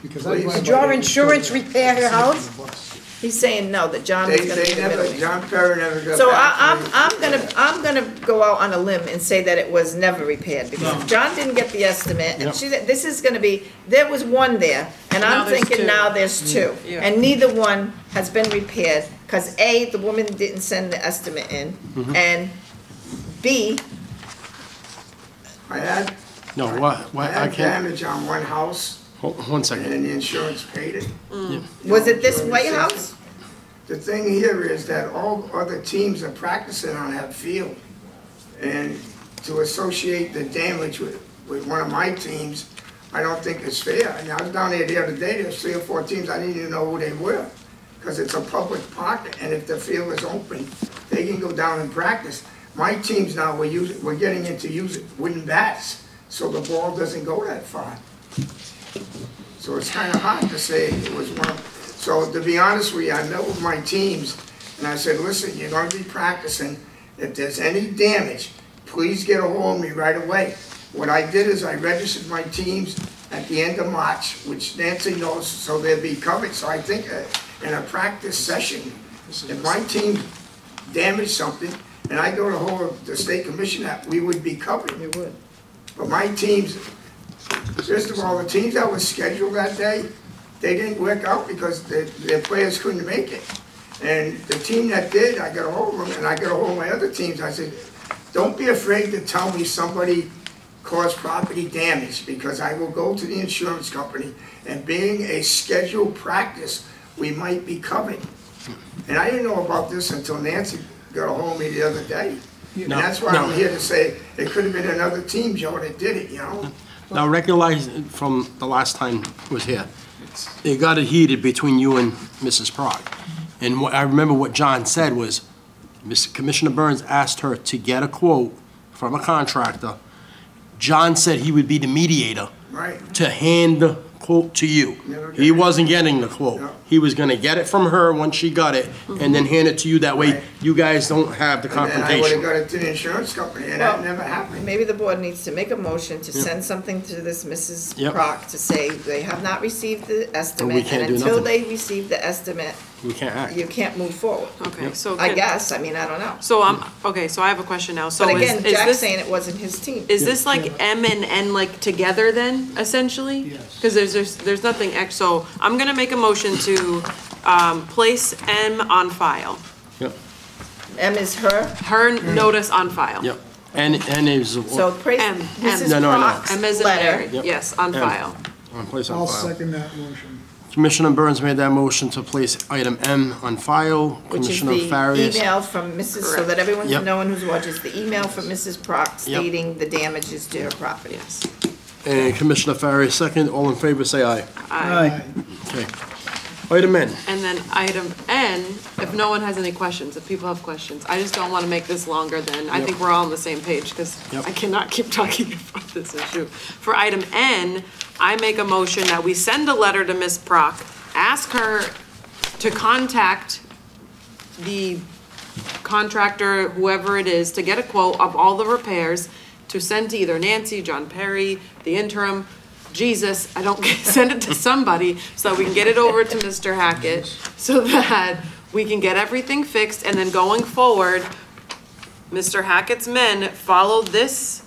Speaker 11: Because
Speaker 1: Did your insurance repair your house?
Speaker 6: He's saying no, that John was gonna be the
Speaker 11: never,
Speaker 6: middleman.
Speaker 11: John Perry never got back.
Speaker 6: So
Speaker 11: to me.
Speaker 6: I'm gonna go out on a limb and say that it was never repaired, because if John didn't get the estimate, and
Speaker 2: Yep.
Speaker 6: she, this is gonna be, there was one there, and
Speaker 5: Now
Speaker 6: I'm
Speaker 5: there's
Speaker 6: thinking
Speaker 5: two.
Speaker 6: now there's two.
Speaker 5: Yeah.
Speaker 6: And neither one has been repaired, cause A, the woman didn't send the estimate in, and B,
Speaker 11: I had,
Speaker 2: No,
Speaker 11: I
Speaker 2: I
Speaker 11: had
Speaker 2: can't,
Speaker 11: damage on one house,
Speaker 2: one
Speaker 11: and
Speaker 2: second.
Speaker 11: then the insurance paid it.
Speaker 6: was it this White House?
Speaker 11: The thing here is that all other teams are practicing on that field. And to associate the damage with one of my teams, I don't think it's fair. And I was down there the other day, there's 3 or 4 teams, I didn't even know who they were. Because it's a public park, and if the field is open, they can go down and practice. My teams now, we're getting into using wooden bats, so the ball doesn't go that far. So it's kind of hard to say it was one. So to be honest with you, I met with my teams, and I said, listen, you're gonna be practicing. If there's any damage, please get a hold of me right away. What I did is I registered my teams at the end of March, which Nancy knows, so they'll be covered. So I think in a practice session, if my team damaged something, and I go to hold of the state commissioner, we would be covered.
Speaker 6: You would.
Speaker 11: But my teams, first of all, the teams that were scheduled that day, they didn't work out because their players couldn't make it. And the team that did, I got a hold of them, and I got a hold of my other teams. I said, don't be afraid to tell me somebody caused property damage, because I will go to the insurance company, and being a scheduled practice, we might be covered. And I didn't know about this until Nancy got a hold of me the other day. And that's why I'm here to say, it could have been another team, Joe, that did it, you know?
Speaker 2: Now, recognize from the last time I was here, it got heated between you and Mrs. Prock. And I remember what John said was, Commissioner Burns asked her to get a quote from a contractor. John said he would be the mediator.
Speaker 11: Right.
Speaker 2: To hand the quote to you. He wasn't getting the quote.
Speaker 11: No.
Speaker 2: He was gonna get it from her once she got it, and then hand it to you. That way, you guys don't have the
Speaker 11: And then I would've
Speaker 2: confrontation.
Speaker 11: got it to the insurance company, and that never happened.
Speaker 6: Maybe the board needs to make a motion to send something to this Mrs.
Speaker 2: Yep.
Speaker 6: Prock to say they have not received the estimate,
Speaker 2: can't
Speaker 6: and
Speaker 2: do
Speaker 6: until
Speaker 2: nothing.
Speaker 6: they receive the estimate,
Speaker 2: We can't act.
Speaker 6: you can't move forward.
Speaker 5: Okay, so
Speaker 6: I
Speaker 5: can-
Speaker 6: guess, I mean, I don't know.
Speaker 5: So so I have a question now. So
Speaker 6: But
Speaker 5: is
Speaker 6: again, Jack's
Speaker 5: this,
Speaker 6: saying it wasn't his team.
Speaker 5: is this like M and N like together then, essentially?
Speaker 8: Yes.
Speaker 5: Because there's nothing so I'm gonna make a motion to, place M on file.
Speaker 2: Yep,
Speaker 6: M is her,
Speaker 5: Her notice on file.
Speaker 2: yep. And it was,
Speaker 6: so praise
Speaker 5: M,
Speaker 6: Mrs.
Speaker 2: No, no, no.
Speaker 6: Prock's
Speaker 5: M as in
Speaker 6: letter.
Speaker 5: Mary, yes, on
Speaker 2: M.
Speaker 5: file.
Speaker 2: on place on
Speaker 8: I'll
Speaker 2: file.
Speaker 8: second that motion.
Speaker 2: Commissioner Burns made that motion to place item M on file.
Speaker 6: Which is
Speaker 2: Commissioner
Speaker 6: the
Speaker 2: Farias.
Speaker 6: email from Mrs., so that
Speaker 5: Correct.
Speaker 6: everyone's
Speaker 2: Yep.
Speaker 6: knowing who's watches, the email from Mrs. Prock
Speaker 2: Yep.
Speaker 6: stating the damages to her property.
Speaker 5: Yes.
Speaker 2: And Commissioner Farias, second. All in favor, say aye.
Speaker 8: Aye.
Speaker 2: Okay. Item N.
Speaker 5: And then item N, if no one has any questions, if people have questions, I just don't want to make this longer than, I
Speaker 2: Yep.
Speaker 5: think we're all on the same page, because
Speaker 2: Yep.
Speaker 5: I cannot keep talking about this issue. For item N, I make a motion that we send a letter to Ms. Prock, ask her to contact the contractor, whoever it is, to get a quote of all the repairs, to send to either Nancy, John Perry, the interim, Jesus, I don't, send it to somebody so that we can get it over to Mr. Hackett, so that we can get everything fixed, and then going forward, Mr. Hackett's men follow this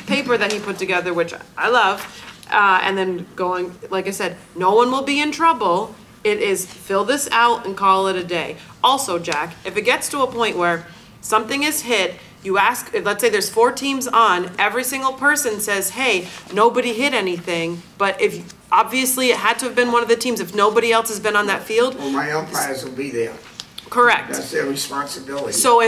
Speaker 5: paper that he put together, which I love, and then going, like I said, no one will be in trouble. It is fill this out and call it a day. Also, Jack, if it gets to a point where something is hit, you ask, let's say there's 4 teams on, every single person says, hey, nobody hit anything, but if, obviously it had to have been one of the teams, if nobody else has been on that field,
Speaker 11: Well, my umpires will be there.
Speaker 5: correct.
Speaker 11: That's their responsibility.
Speaker 5: So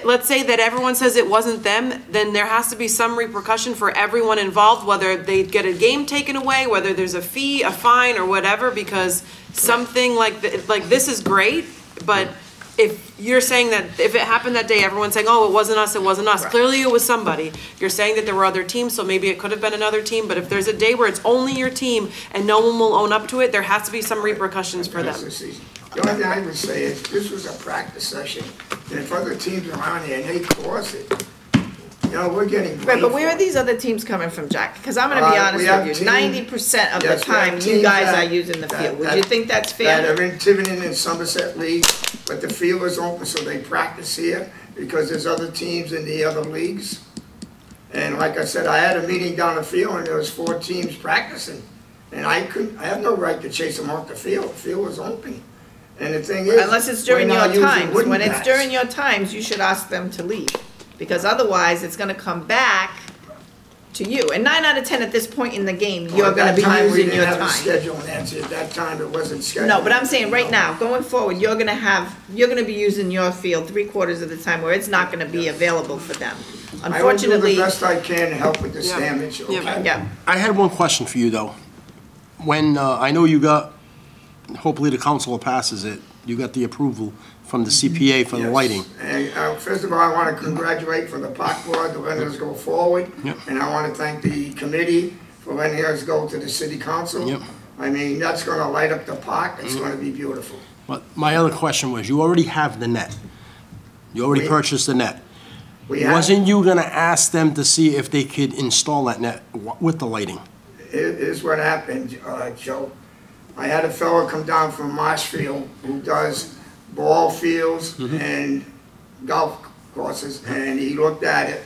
Speaker 5: let's say that everyone says it wasn't them, then there has to be some repercussion for everyone involved, whether they get a game taken away, whether there's a fee, a fine, or whatever, because something like this is great, but if you're saying that if it happened that day, everyone's saying, oh, it wasn't us,
Speaker 6: Right.
Speaker 5: clearly it was somebody. You're saying that there were other teams, so maybe it could have been another team, but if there's a day where it's only your team and no one will own up to it, there has to be some repercussions for them.
Speaker 11: That's the season. The only thing I would say is, this was a practice session, and if other teams are on there and they cause it, you know, we're getting blamed.
Speaker 6: Right, but where
Speaker 11: for
Speaker 6: are
Speaker 11: it.
Speaker 6: these other teams coming from, Jack? Because I'm gonna be
Speaker 11: We
Speaker 6: honest
Speaker 11: have
Speaker 6: with you,
Speaker 11: teams-
Speaker 6: 90% of the
Speaker 11: Yes, we have
Speaker 6: time, you
Speaker 11: teams
Speaker 6: guys
Speaker 11: that-
Speaker 6: are using the
Speaker 11: that-
Speaker 6: field. Would
Speaker 11: that-
Speaker 6: you think that's
Speaker 11: That
Speaker 6: fair?
Speaker 11: are in Tiverton and Somerset League, but the field is open, so they practice here, because there's other teams in the other leagues. And like I said, I had a meeting down the field, and there was 4 teams practicing. And I have no right to chase them off the field. The field was open. And the thing is.
Speaker 6: Unless it's during
Speaker 11: we're
Speaker 6: your
Speaker 11: not using
Speaker 6: times.
Speaker 11: wooden
Speaker 6: When it's
Speaker 11: bats.
Speaker 6: during your times, you should ask them to leave. Because otherwise, it's gonna come back to you. And 9 out of 10 at this point in the game,
Speaker 11: Well,
Speaker 6: you're
Speaker 11: at
Speaker 6: gonna
Speaker 11: that
Speaker 6: be
Speaker 11: time, we
Speaker 6: using
Speaker 11: didn't
Speaker 6: your
Speaker 11: have a
Speaker 6: time.
Speaker 11: schedule, Nancy. At that time, it wasn't scheduled.
Speaker 6: No, but I'm saying right now, going forward, you're gonna be using your field 3/4 of the time where it's not gonna be available for them.
Speaker 11: I will do
Speaker 6: Unfortunately,
Speaker 11: the best I can to help with this
Speaker 5: Yeah.
Speaker 11: damage,
Speaker 5: Yeah.
Speaker 11: okay?
Speaker 6: yeah.
Speaker 2: I had one question for you, though. When, I know you got, hopefully the council passes it, you got the approval from the CPA for the
Speaker 11: Yes.
Speaker 2: lighting.
Speaker 11: And first of all, I want to congratulate for the park board to letting us go forward.
Speaker 2: Yep.
Speaker 11: And I want to thank the committee for letting us go to the city council.
Speaker 2: Yep.
Speaker 11: I mean, that's going to light up the park. It's going to be beautiful.
Speaker 2: But my other question was, you already have the net. You already
Speaker 11: We-
Speaker 2: purchased the net.
Speaker 11: We have,
Speaker 2: Wasn't you gonna ask them to see if they could install that net with the lighting?
Speaker 11: here's what happened, Joe. I had a fellow come down from Marshfield who does ball fields and golf courses, and he looked at it.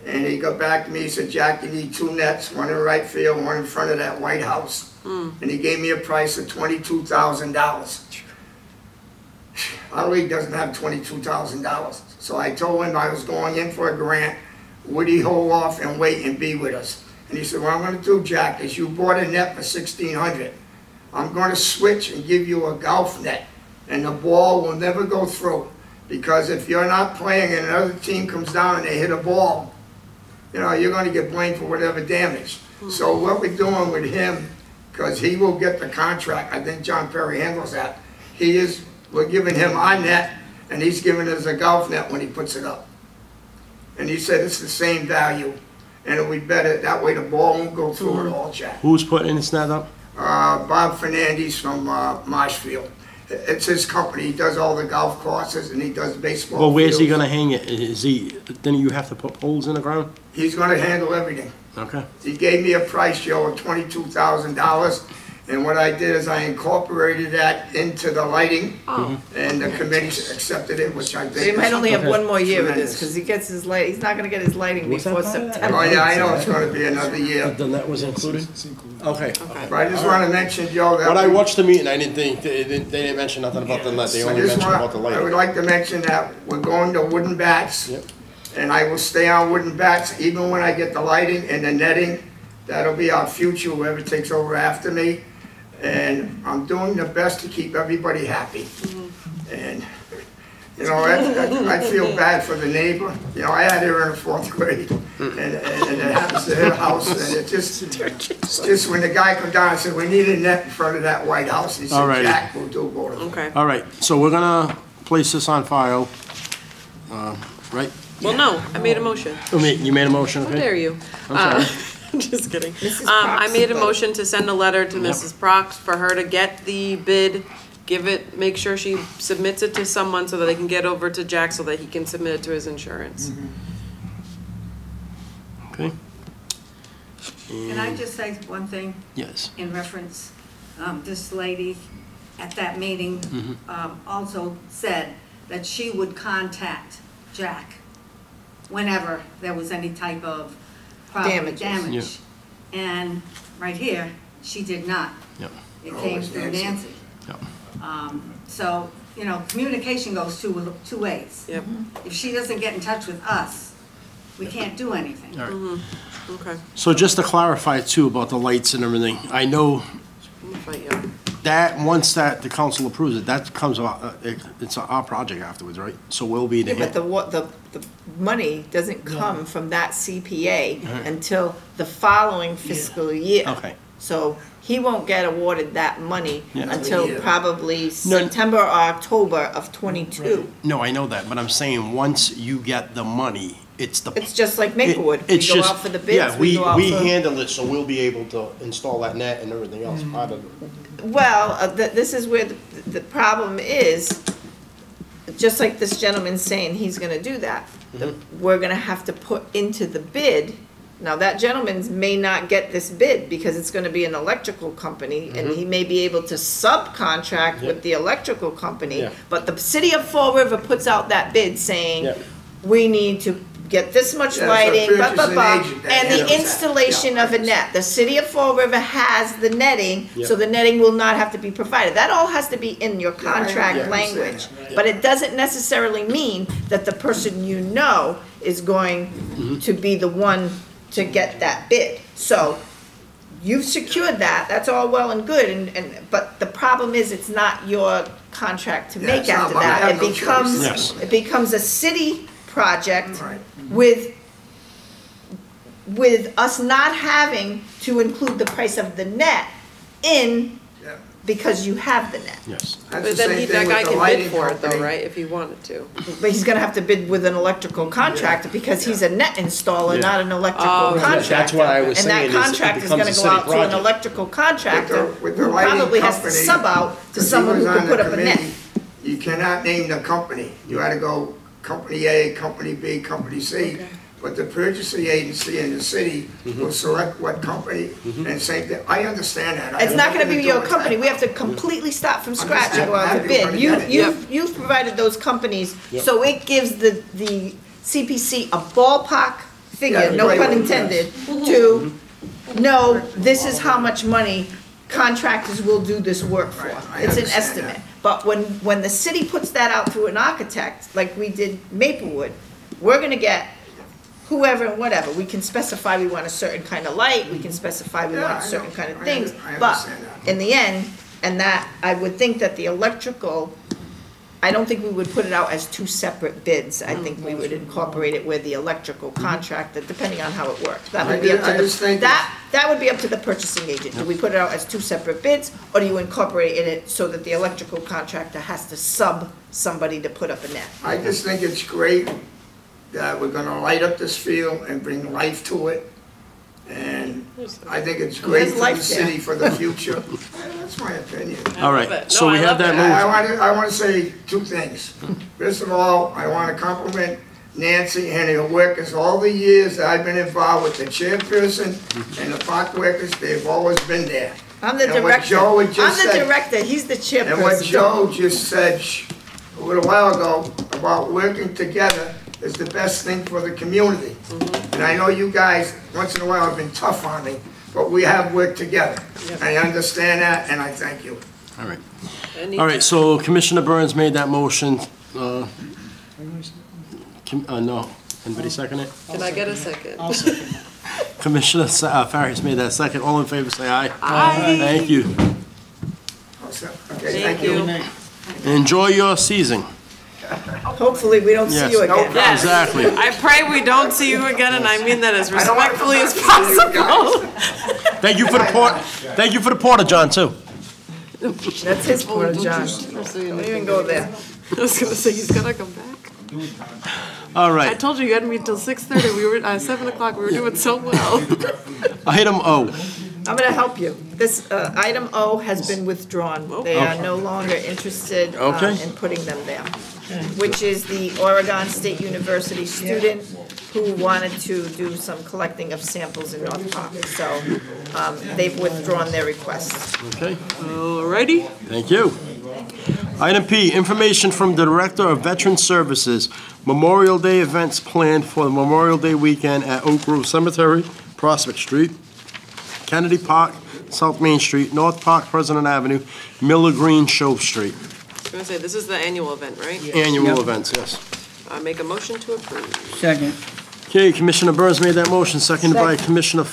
Speaker 11: And he got back to me, he said, Jack, you need 2 nets, one in right field, one in front of that White House. And he gave me a price of $22,000. our league doesn't have $22,000. So I told him I was going in for a grant. Would he hold off and wait and be with us? And he said, what I'm gonna do, Jack, is you bought a net for $1,600. I'm gonna switch and give you a golf net, and the ball will never go through. Because if you're not playing and another team comes down and they hit a ball, you know, you're gonna get blamed for whatever damage. So what we're doing with him, because he will get the contract, I think John Perry handles that, we're giving him our net, and he's giving us a golf net when he puts it up. And he said it's the same value, and it'll be better, that way the ball won't go through at all, Jack.
Speaker 2: Who's putting this net up?
Speaker 11: Bob Fernandez from Marshfield. It's his company, he does all the golf courses and he does baseball
Speaker 2: Well, where's he
Speaker 11: fields.
Speaker 2: gonna hang it? Then you have to put poles in the ground?
Speaker 11: He's gonna handle everything.
Speaker 2: Okay.
Speaker 11: He gave me a price, Joe, of $22,000, and what I did is I incorporated that into the lighting, and the committee accepted it, which I think
Speaker 6: So he might only have
Speaker 2: Okay.
Speaker 6: one more year with
Speaker 11: Tremendous.
Speaker 6: this, because he gets his light, he's not gonna get his lighting
Speaker 2: What's that
Speaker 6: before
Speaker 2: part of that?
Speaker 6: September.
Speaker 11: Oh, yeah, I know it's gonna be another year.
Speaker 2: The net was included? Okay.
Speaker 11: But I just wanna mention, Joe, that.
Speaker 2: When I
Speaker 11: we-
Speaker 2: watched the meeting, I didn't think, they didn't mention nothing about the net, they
Speaker 11: I
Speaker 2: only
Speaker 11: just
Speaker 2: mentioned about the
Speaker 11: I would
Speaker 2: lighting.
Speaker 11: like to mention that we're going to wooden bats.
Speaker 2: Yep.
Speaker 11: And I will stay on wooden bats even when I get the lighting and the netting. That'll be our future, whoever takes over after me. And I'm doing the best to keep everybody happy. And, you know, I feel bad for the neighbor. You know, I had her in the 4th grade, and it happens to her house, and it just when the guy come down and said, we need a net in front of that White House, he said,
Speaker 2: Alrighty.
Speaker 11: Jack, we'll do both.
Speaker 5: Okay.
Speaker 2: All right, so we're gonna place this on file, right?
Speaker 5: Well, no, I made a motion.
Speaker 2: You made a motion,
Speaker 5: How
Speaker 2: okay?
Speaker 5: dare you?
Speaker 2: I'm sorry.
Speaker 5: Just kidding.
Speaker 6: Mrs.
Speaker 5: I
Speaker 6: Prox
Speaker 5: made a
Speaker 6: vote.
Speaker 5: motion to send a letter to Mrs. Prox for her to get the bid, make sure she submits it to someone so that they can get over to Jack so that he can submit it to his insurance.
Speaker 2: Okay,
Speaker 12: Can I just say one thing
Speaker 2: yes.
Speaker 12: in reference? This lady at that meeting also said that she would contact Jack whenever there was any type of property
Speaker 6: Damages.
Speaker 12: damage. And right here, she did not.
Speaker 2: Yep.
Speaker 12: It came
Speaker 11: it's
Speaker 12: through
Speaker 11: Nancy.
Speaker 12: Nancy.
Speaker 2: Yep.
Speaker 12: So, you know, communication goes two ways.
Speaker 5: Yep,
Speaker 12: If she doesn't get in touch with us, we can't do anything.
Speaker 2: All right.
Speaker 5: okay.
Speaker 2: So just to clarify too about the lights and everything, I know
Speaker 5: I'm gonna fight you.
Speaker 2: that, once that the council approves it, that comes out, it's our project afterwards, right? So we'll be the
Speaker 6: Yeah, but
Speaker 2: hit.
Speaker 6: the money doesn't come from that CPA until the following fiscal year.
Speaker 2: Okay.
Speaker 6: So he won't get awarded that money
Speaker 2: Yeah.
Speaker 6: until
Speaker 11: Yeah.
Speaker 6: probably September or October of '22.
Speaker 2: No, I know that, but I'm saying, once you get the money, it's the.
Speaker 6: It's just like Maplewood. We
Speaker 2: It's
Speaker 6: go
Speaker 2: just-
Speaker 6: out for the bids,
Speaker 2: yeah,
Speaker 6: we go out
Speaker 2: we
Speaker 6: for.
Speaker 2: handle it, so we'll be able to install that net and everything else part of it.
Speaker 6: Well, this is where the problem is, just like this gentleman's saying he's gonna do that. We're gonna have to put into the bid, now that gentleman's may not get this bid because it's gonna be an electrical company and he may be able to subcontract with the electrical company.
Speaker 2: Yeah.
Speaker 6: But the city of Fall River puts out that bid saying,
Speaker 2: Yeah.
Speaker 6: we need to get this much
Speaker 11: Yeah, it's a
Speaker 6: lighting, blah, blah,
Speaker 11: purchasing
Speaker 6: blah.
Speaker 11: agent that
Speaker 6: And
Speaker 11: handles
Speaker 6: the
Speaker 11: that.
Speaker 6: installation
Speaker 11: Yeah,
Speaker 6: of a
Speaker 11: I
Speaker 6: net. The city of Fall River has the netting, so
Speaker 2: Yeah.
Speaker 6: the netting will not have to be provided. That all has to be in your
Speaker 11: I
Speaker 6: contract
Speaker 11: understand
Speaker 6: language.
Speaker 11: that.
Speaker 6: But it doesn't necessarily mean that the person you know is going to be the one to get that bid. So you've secured that, that's all well and good, but the problem is it's not your contract to
Speaker 11: Yeah,
Speaker 6: make
Speaker 11: it's not
Speaker 6: after
Speaker 11: mine. I
Speaker 6: that.
Speaker 11: have
Speaker 6: It
Speaker 11: no choice.
Speaker 6: becomes,
Speaker 2: Yes.
Speaker 6: it becomes a city project
Speaker 11: Right.
Speaker 6: with us not having to include the price of the net in,
Speaker 11: Yeah.
Speaker 6: because you have the net.
Speaker 2: Yes.
Speaker 11: That's
Speaker 5: But
Speaker 11: the
Speaker 5: then
Speaker 11: same
Speaker 5: that
Speaker 11: thing
Speaker 5: guy
Speaker 11: with the
Speaker 5: can
Speaker 11: lighting
Speaker 5: bid for it though,
Speaker 11: company.
Speaker 5: right, if he wanted to?
Speaker 6: But he's gonna have to bid with an electrical contractor because he's a net installer,
Speaker 2: Yeah.
Speaker 6: not an electrical
Speaker 5: Oh, okay.
Speaker 6: contractor.
Speaker 2: That's what I was saying,
Speaker 6: And
Speaker 2: is
Speaker 6: that
Speaker 2: it
Speaker 6: contract is
Speaker 2: becomes
Speaker 6: gonna
Speaker 2: a
Speaker 6: go
Speaker 2: city
Speaker 6: out to an
Speaker 2: project.
Speaker 6: electrical contractor
Speaker 11: With the
Speaker 6: who
Speaker 11: lighting
Speaker 6: probably has to
Speaker 11: company,
Speaker 6: sub out to
Speaker 11: 'cause he
Speaker 6: someone who
Speaker 11: was
Speaker 6: can
Speaker 11: on
Speaker 6: put
Speaker 11: the
Speaker 6: up a net.
Speaker 11: committee, you cannot name the company. You had to go company A, company B, company C. But the purchasing agency in the city will select what company and same thing. I understand that. I
Speaker 6: It's
Speaker 11: have
Speaker 6: not gonna
Speaker 11: nothing
Speaker 6: be
Speaker 11: to do
Speaker 6: your
Speaker 11: with
Speaker 6: company,
Speaker 11: that.
Speaker 6: we have to completely start from
Speaker 11: just
Speaker 6: scratch and go out to
Speaker 11: happy
Speaker 6: bid.
Speaker 11: we're
Speaker 6: You,
Speaker 11: gonna get it.
Speaker 6: you've provided those companies, so it gives the CPC a ballpark figure,
Speaker 11: Yeah,
Speaker 6: no
Speaker 11: right,
Speaker 6: pun
Speaker 11: right,
Speaker 6: intended, to know this is how much money contractors will do this work for.
Speaker 11: Right, I
Speaker 6: It's an
Speaker 11: understand
Speaker 6: estimate.
Speaker 11: that.
Speaker 6: But when the city puts that out through an architect, like we did Maplewood, we're gonna get whoever and whatever. We can specify we want a certain kind of light, we can specify we want certain kind of things. But in the end, and that, I would think that the electrical, I don't think we would put it out as two separate bids. I think we would incorporate it with the electrical contractor, depending on how it works. That would be up to that would be up to the purchasing agent. Do we put it out as two separate bids, or do you incorporate it so that the electrical contractor has to sub somebody to put up a net?
Speaker 11: I just think it's great that we're gonna light up this field and bring life to it. And I think it's great for the city for the future. That's my opinion.
Speaker 2: All right, so we have that moved.
Speaker 11: I want to say two things. First of all, I want to compliment Nancy and her workers. All the years that I've been involved with the chairperson and the park workers, they've always been there.
Speaker 6: I'm the director. I'm the director, he's the chairperson.
Speaker 11: And what Joe just said a little while ago about working together is the best thing for the community. And I know you guys, once in a while, have been tough on me, but we have worked together. I understand that, and I thank you.
Speaker 2: All right. All right, so Commissioner Burns made that motion. No. Anybody second it?
Speaker 5: Can I get a second?
Speaker 8: I'll second.
Speaker 2: Commissioner Farias made that second. All in favor, say aye.
Speaker 5: Aye.
Speaker 2: Thank you.
Speaker 11: Okay, thank you.
Speaker 2: Enjoy your season.
Speaker 6: Hopefully, we don't see you again.
Speaker 5: Yes.
Speaker 2: Exactly.
Speaker 5: I pray we don't see you again, and I mean that as respectfully as possible.
Speaker 2: Thank you for the Thank you for the porta john too.
Speaker 6: That's his porta john. Don't even go there.
Speaker 5: I was gonna say, he's gonna come back.
Speaker 2: All
Speaker 5: I
Speaker 2: right.
Speaker 5: told you you had me till 6:30. We were 7 o'clock. We were doing so well.
Speaker 2: Item O.
Speaker 6: I'm gonna help you. This, item O has been withdrawn. They are no longer interested in putting them there, which is the Oregon State University student who wanted to do some collecting of samples in North Park. So, they've withdrawn their request.
Speaker 2: Okay.
Speaker 5: Alrighty.
Speaker 2: Thank you. Item P, information from the Director of Veteran Services. Memorial Day events planned for the Memorial Day weekend at Oak Grove Cemetery, Prospect Street, Kennedy Park, South Main Street, North Park, President Avenue, Miller Green, Shove Street.
Speaker 5: I was gonna say, this is the annual event, right?
Speaker 2: Annual events, yes.
Speaker 5: I make a motion to approve.
Speaker 4: Second.
Speaker 2: Okay, Commissioner Burns made that motion, seconded by Commissioner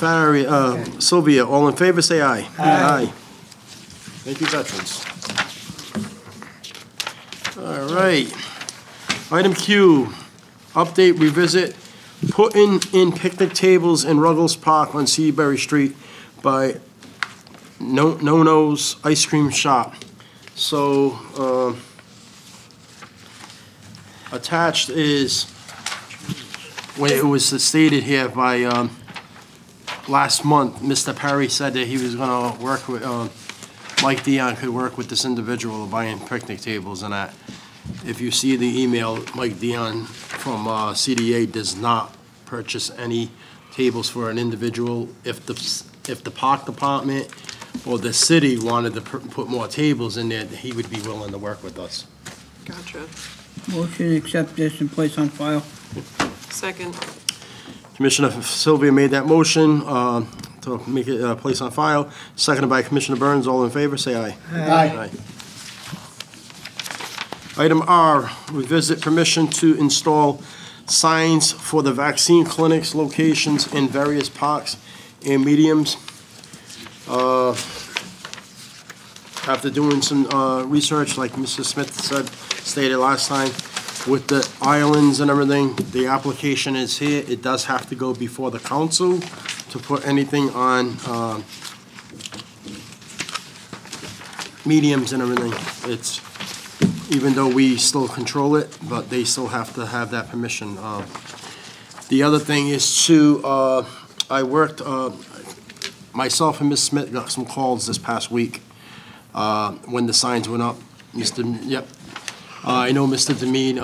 Speaker 2: Sylvia. All in favor, say aye. Aye. Thank you, veterans. All right. Item Q, update, revisit, putting in picnic tables in Ruggles Park on Seabury Street by No-No's Ice Cream Shop. So, attached is, when it was stated here by, last month, Mr. Perry said that he was gonna work with, Mike Dion could work with this individual buying picnic tables and that. If you see the email, Mike Dion from CDA does not purchase any tables for an individual. If the park department or the city wanted to put more tables in there, he would be willing to work with us.
Speaker 5: Gotcha.
Speaker 4: Motion to accept this and place on file.
Speaker 5: Second.
Speaker 2: Commissioner Sylvia made that motion to make it place on file, seconded by Commissioner Burns. All in favor, say aye.
Speaker 8: Aye.
Speaker 2: Item R, revisit permission to install signs for the vaccine clinics locations in various parks and mediums. After doing some research, like Mr. Smith stated last time, with the islands and everything, the application is here. It does have to go before the council to put anything on mediums and everything. It's, even though we still control it, but they still have to have that permission. The other thing is to, I worked, myself and Ms. Smith got some calls this past week when the signs went up. I know Mr. Demeen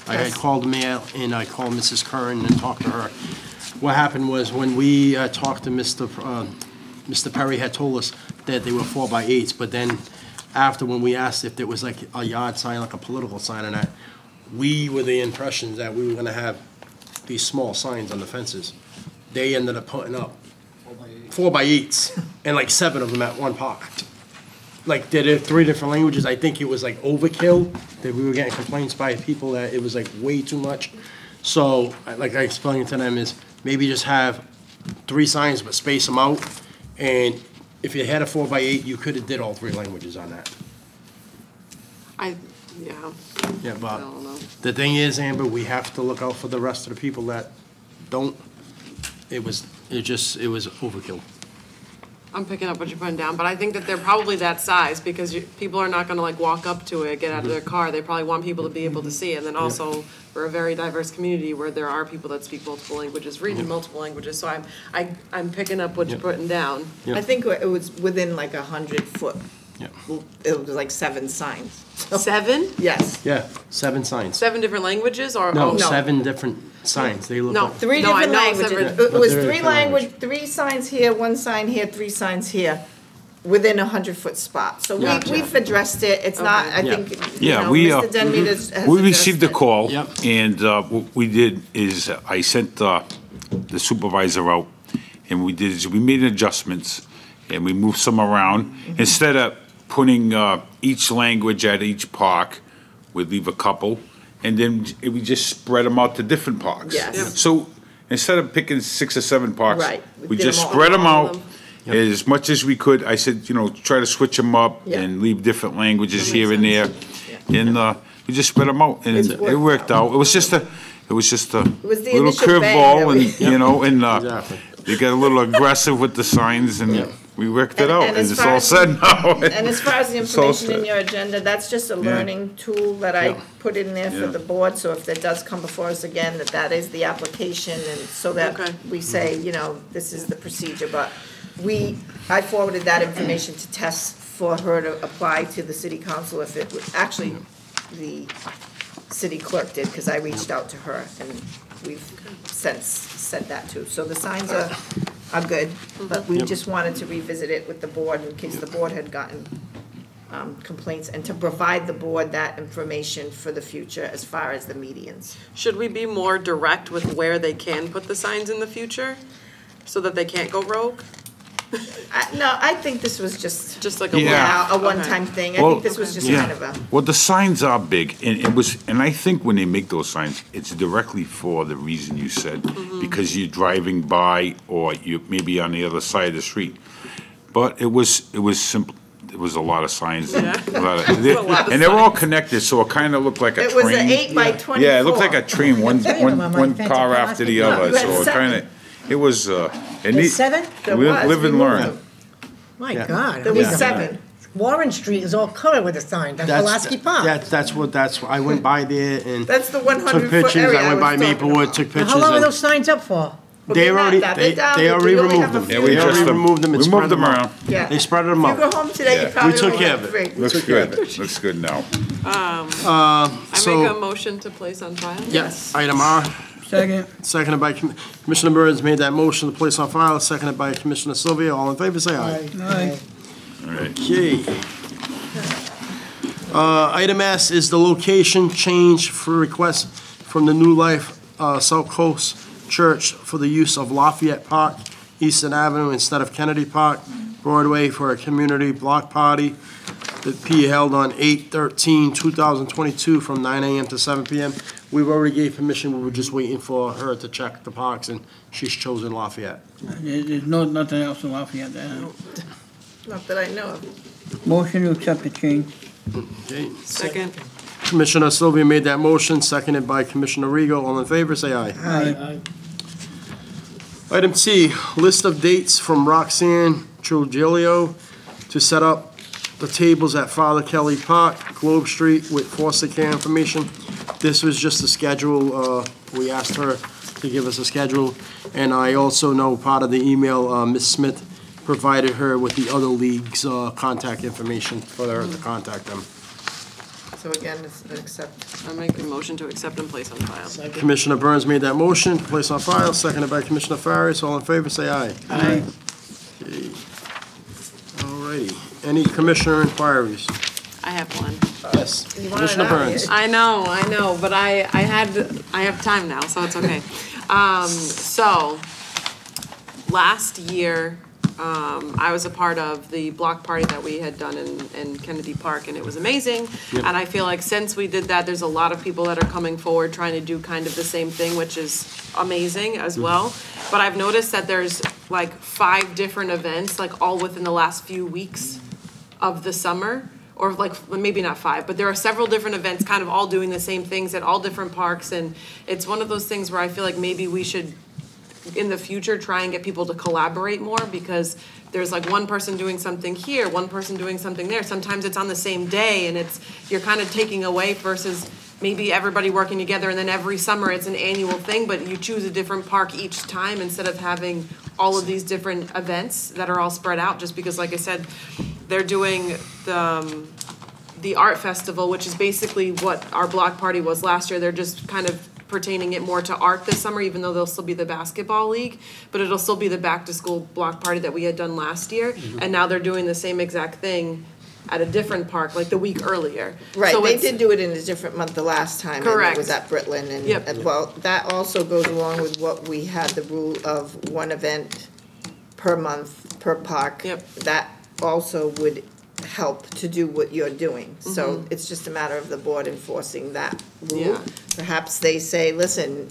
Speaker 2: I had called the mayor and I called Mrs. Curran and talked to her. What happened was when we talked to Mr. Perry had told us that they were 4x8s, but then after when we asked if there was like a yard sign, like a political sign and that, we were the impression that we were gonna have these small signs on the fences. They ended up putting up 4x8s and like 7 of them at one park. like, did it 3 different languages. I think it was like overkill, that we were getting complaints by people that it was like way too much. So, like I explained to them, is maybe just have 3 signs, but space them out. And if you had a 4x8, you could have did all 3 languages on that.
Speaker 5: Yeah,
Speaker 2: Yeah,
Speaker 5: I
Speaker 2: but
Speaker 5: don't know.
Speaker 2: the thing is, Amber, we have to look out for the rest of the people that don't. It was overkill.
Speaker 5: I'm picking up what you're putting down, but I think that they're probably that size, because people are not gonna like walk up to it, get out of their car. They probably want people to be able to see it. And then also, we're a very diverse community where there are people that speak multiple languages, read in multiple languages, so I'm picking up what you're putting down.
Speaker 2: Yeah.
Speaker 6: I think it was within like 100-foot.
Speaker 2: Yeah.
Speaker 6: It was like 7 signs.
Speaker 5: 7?
Speaker 6: Yes.
Speaker 2: Yeah, 7 signs.
Speaker 5: 7 different languages, or?
Speaker 2: No,
Speaker 5: oh,
Speaker 2: 7 different signs. They look
Speaker 5: No.
Speaker 2: like.
Speaker 6: 3
Speaker 5: No, I
Speaker 6: different
Speaker 5: know
Speaker 6: languages.
Speaker 5: separate-
Speaker 6: It
Speaker 2: But
Speaker 6: was
Speaker 2: they're
Speaker 6: 3
Speaker 2: different
Speaker 6: language, 3 signs here, 1 sign here, 3 signs here, within 100-foot spot. So
Speaker 5: Gotcha.
Speaker 6: we've addressed it. It's not, I
Speaker 5: Okay.
Speaker 6: think,
Speaker 10: Yeah,
Speaker 6: Mr. Denmead has
Speaker 10: we
Speaker 6: addressed
Speaker 10: received a
Speaker 6: it.
Speaker 10: call,
Speaker 2: Yep.
Speaker 10: and what we did is I sent the supervisor out, and we made adjustments, and we moved some around. Instead of putting each language at each park, we'd leave a couple, and then we just spread them out to different parks.
Speaker 6: Yes. Yep.
Speaker 10: So instead of picking 6 or 7 parks,
Speaker 6: Right.
Speaker 10: we
Speaker 6: We did
Speaker 10: just
Speaker 6: them all.
Speaker 10: spread them
Speaker 5: All of
Speaker 10: out
Speaker 5: them.
Speaker 10: as much as we could. I said, try to switch them up
Speaker 6: Yeah.
Speaker 10: and leave different languages
Speaker 5: That
Speaker 10: here
Speaker 5: makes
Speaker 10: and there. And we just spread them out, and
Speaker 6: It's
Speaker 10: it
Speaker 6: worked
Speaker 10: worked out. It was just a
Speaker 6: was the
Speaker 10: little
Speaker 6: initial bang
Speaker 10: curveball,
Speaker 6: that we-
Speaker 10: and
Speaker 2: Exactly.
Speaker 10: they got a little aggressive with the signs, and we worked it out.
Speaker 6: And
Speaker 10: And
Speaker 6: as
Speaker 10: it's
Speaker 6: far
Speaker 10: all
Speaker 6: as-
Speaker 10: said now.
Speaker 6: And as far as the
Speaker 10: It's all
Speaker 6: information in
Speaker 10: set.
Speaker 6: your agenda, that's just a learning tool that I put in there for
Speaker 10: Yeah.
Speaker 6: the board, so if it does come before us again, that is the application, and so that
Speaker 5: Okay.
Speaker 6: we say, this is the procedure, but I forwarded that information to Tess for her to apply to the city council if it would, actually, the city clerk did, because I reached out to her, and we've since said that too. So the signs are good, but we just wanted to revisit it with the board in case the board had gotten complaints, and to provide the board that information for the future as far as the medians.
Speaker 5: Should we be more direct with where they can put the signs in the future, so that they can't go rogue?
Speaker 6: No, I think this was just
Speaker 5: like a
Speaker 10: Yeah.
Speaker 6: a one-time thing. I
Speaker 10: Well,
Speaker 6: think this was just
Speaker 10: yeah.
Speaker 6: kind of a.
Speaker 10: Well, the signs are big, and I think when they make those signs, it's directly for the reason you said, because you're driving by, or you maybe on the other side of the street. But it was simple. It was a lot of signs.
Speaker 5: Yeah.
Speaker 10: A lot of-
Speaker 5: A lot of
Speaker 10: and they were all
Speaker 5: signs.
Speaker 10: connected, so it kind of looked like a
Speaker 6: It
Speaker 10: train.
Speaker 6: was an 8 by 24.
Speaker 10: Yeah, it looked like a train, one
Speaker 1: fancy
Speaker 10: car after the
Speaker 1: plastic.
Speaker 10: other,
Speaker 6: You had
Speaker 10: so it
Speaker 6: 7.
Speaker 10: kind of, it was,
Speaker 1: There's 7?
Speaker 6: There
Speaker 10: Live
Speaker 6: was.
Speaker 10: and
Speaker 6: We moved
Speaker 10: learn.
Speaker 6: them.
Speaker 1: My
Speaker 2: Yeah.
Speaker 1: God.
Speaker 6: There
Speaker 1: I
Speaker 6: was
Speaker 1: mean,
Speaker 6: 7.
Speaker 1: Warren Street is all colored with a sign. That's Pulaski Park.
Speaker 2: That's what, I went by there and
Speaker 6: That's the
Speaker 2: took
Speaker 6: 100-foot
Speaker 2: pictures.
Speaker 6: area
Speaker 2: I went by
Speaker 6: was talking
Speaker 2: Maplewood,
Speaker 6: about.
Speaker 2: took
Speaker 1: Now,
Speaker 2: pictures.
Speaker 1: how long are
Speaker 2: and
Speaker 1: those signs up for?
Speaker 2: They
Speaker 6: Well,
Speaker 2: already,
Speaker 6: they're not that.
Speaker 2: they
Speaker 6: They're down.
Speaker 2: already
Speaker 6: We only
Speaker 2: removed
Speaker 6: have a
Speaker 2: them.
Speaker 6: few.
Speaker 10: Yeah, we
Speaker 2: They
Speaker 10: just,
Speaker 2: already removed them and
Speaker 10: we
Speaker 2: spread
Speaker 10: moved them
Speaker 2: out.
Speaker 10: around.
Speaker 6: Yeah.
Speaker 2: They spread them
Speaker 6: If you
Speaker 2: out.
Speaker 6: go home today, you
Speaker 10: Yeah.
Speaker 6: probably
Speaker 2: We took
Speaker 6: only
Speaker 2: care
Speaker 6: have
Speaker 2: of it.
Speaker 6: 3.
Speaker 10: Looks good, looks good now.
Speaker 5: I make a
Speaker 2: So,
Speaker 5: motion to place on file?
Speaker 2: yes, item R,
Speaker 4: Second.
Speaker 2: seconded by Commissioner Burns made that motion to place on file, seconded by Commissioner Sylvia. All in favor, say aye.
Speaker 4: Aye.
Speaker 10: All right.
Speaker 2: Okay. Item S is the location change for request from the New Life South Coast Church for the use of Lafayette Park, Eastern Avenue instead of Kennedy Park, Broadway for a community block party to be held on 8/13/2022 from 9 a.m. to 7 p.m. We've already gave permission, we were just waiting for her to check the parks, and she's chosen Lafayette.
Speaker 4: There's nothing else in Lafayette there.
Speaker 6: Not that I know of.
Speaker 4: Motion to accept the change.
Speaker 2: Okay.
Speaker 5: Second.
Speaker 2: Commissioner Sylvia made that motion, seconded by Commissioner Rego. All in favor, say aye.
Speaker 4: Aye.
Speaker 2: Item C, list of dates from Roxanne Trujillo to set up the tables at Father Kelly Park, Globe Street with foster care information. This was just a schedule, we asked her to give us a schedule. And I also know part of the email, Ms. Smith provided her with the other league's contact information for her to contact them.
Speaker 6: So again, it's an accept.
Speaker 5: I make a motion to accept and place on file.
Speaker 2: Commissioner Burns made that motion to place on file, seconded by Commissioner Farias. All in favor, say aye.
Speaker 4: Aye.
Speaker 2: Okay. All righty. Any commissioner inquiries?
Speaker 5: I have one.
Speaker 2: Yes.
Speaker 6: You want it
Speaker 2: Commissioner
Speaker 6: out,
Speaker 2: Burns.
Speaker 5: I know, but I have time now, so it's okay. So, last year, I was a part of the block party that we had done in Kennedy Park, and it was amazing. And I feel like since we did that, there's a lot of people that are coming forward trying to do kind of the same thing, which is amazing as well. But I've noticed that there's like 5 different events, like all within the last few weeks of the summer. Or like, maybe not 5, but there are several different events kind of all doing the same things at all different parks. And it's one of those things where I feel like maybe we should, in the future, try and get people to collaborate more, because there's like one person doing something here, one person doing something there. Sometimes it's on the same day, and you're kind of taking away versus maybe everybody working together, and then every summer it's an annual thing, but you choose a different park each time instead of having all of these different events that are all spread out, just because, like I said, they're doing the art festival, which is basically what our block party was last year. They're just kind of pertaining it more to art this summer, even though there'll still be the basketball league, but it'll still be the back-to-school block party that we had done last year. And now they're doing the same exact thing at a different park, like the week earlier.
Speaker 6: Right,
Speaker 5: So
Speaker 6: they
Speaker 5: it's-
Speaker 6: did do it in a different month the last time.
Speaker 5: Correct.
Speaker 6: And it was at Britland, and,
Speaker 5: Yep.
Speaker 6: and well, that also goes along with what we had, the rule of one event per month, per park.
Speaker 5: Yep.
Speaker 6: That also would help to do what you're doing. So it's just a matter of the board enforcing that rule.
Speaker 5: Yeah.
Speaker 6: Perhaps they say, listen,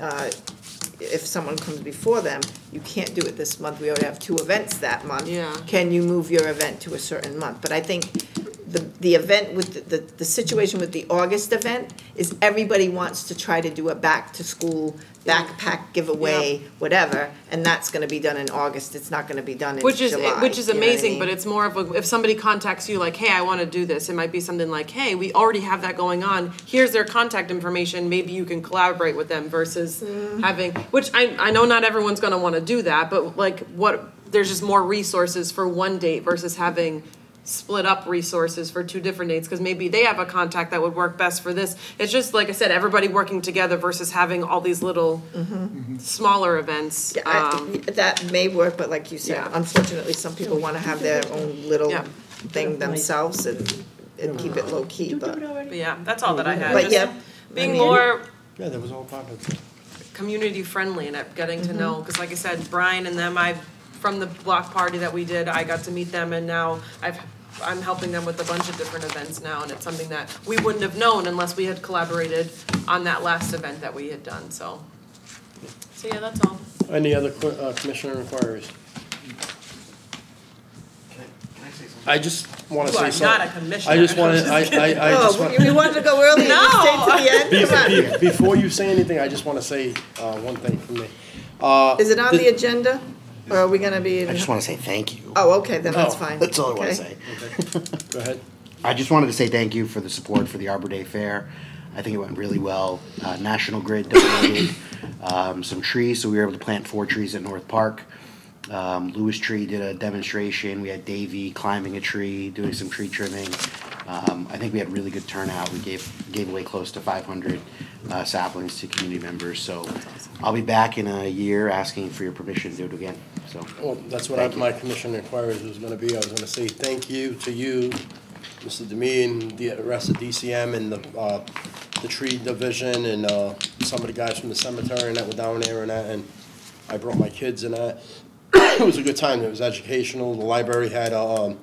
Speaker 6: if someone comes before them, you can't do it this month, we already have 2 events that month.
Speaker 5: Yeah.
Speaker 6: Can you move your event to a certain month? But I think the event with the situation with the August event is everybody wants to try to do a back-to-school backpack giveaway, whatever, and that's gonna be done in August, it's not gonna be done in July.
Speaker 5: Which is
Speaker 6: you know what I
Speaker 5: amazing,
Speaker 6: mean?
Speaker 5: but it's more of a, if somebody contacts you like, hey, I want to do this, it might be something like, hey, we already have that going on, here's their contact information, maybe you can collaborate with them versus having, which I know not everyone's going to want to do that, but like there's just more resources for one date versus having split up resources for 2 different dates, because maybe they have a contact that would work best for this. It's just, like I said, everybody working together versus having all these little smaller events.
Speaker 6: Yeah, that may work, but like you said,
Speaker 5: Yeah.
Speaker 6: unfortunately, some people wanna have their own little
Speaker 5: Yeah.
Speaker 6: thing themselves and keep it low-key, but
Speaker 5: Yeah, that's all that I had.
Speaker 6: But
Speaker 5: Just
Speaker 6: yeah,
Speaker 5: being
Speaker 6: I mean-
Speaker 5: more
Speaker 2: Yeah, that was all part of it.
Speaker 5: community friendly and getting to know, because like I said, Brian and them, from the block party that we did, I got to meet them, and now I'm helping them with a bunch of different events now, and it's something that we wouldn't have known unless we had collaborated on that last event that we had done, so yeah, that's all.
Speaker 2: Any other commissioner inquiries? I just want to
Speaker 5: You
Speaker 2: say
Speaker 5: are
Speaker 2: something.
Speaker 5: not a commissioner.
Speaker 2: I just want to, I just want.
Speaker 6: Oh, we wanted to go early and
Speaker 5: No.
Speaker 6: stay to the end, come on.
Speaker 2: Before you say anything, I just want to say one thing from me.
Speaker 6: Is it on the agenda, or are we gonna be?
Speaker 7: I just want to say thank you.
Speaker 6: Oh, okay, then that's fine.
Speaker 7: That's all I want to
Speaker 6: Okay.
Speaker 7: say.
Speaker 2: Go ahead.
Speaker 7: I just wanted to say thank you for the support for the Arbor Day Fair. I think it went really well. National Grid donated some trees, so we were able to plant 4 trees at North Park. Lewis Tree did a demonstration. We had Davey climbing a tree, doing some tree trimming. I think we had really good turnout. We gave away close to 500 saplings to community members. So I'll be back in a year asking for your permission to do it again. So
Speaker 2: Well, that's what my commissioner inquiries was going to be. I was going to say thank you to you, Mr. Demeen, the rest of DCM, and the tree division, and some of the guys from the cemetery and that were down there and that. And I brought my kids and that. It was a good time. It was educational. The library had the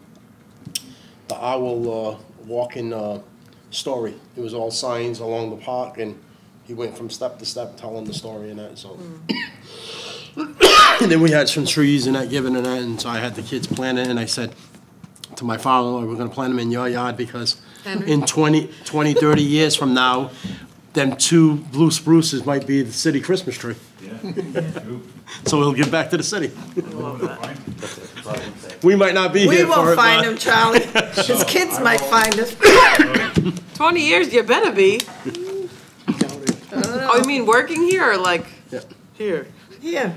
Speaker 2: owl walking story. It was all signs along the park, and he went from step to step telling the story and that. So, and then we had some trees and that given and that, and so I had the kids plant it, and I said to my father-in-law, we're going to plant them in your yard because in 20, 30 years from now, them 2 blue spruces might be the city Christmas tree. So we'll give back to the city. We might not be
Speaker 6: We
Speaker 2: here for
Speaker 6: won't
Speaker 2: it,
Speaker 6: find
Speaker 2: but-
Speaker 6: him, Charlie. His kids might find us.
Speaker 5: 20 years, you better be. Oh, you mean working here or like here?
Speaker 6: Yeah.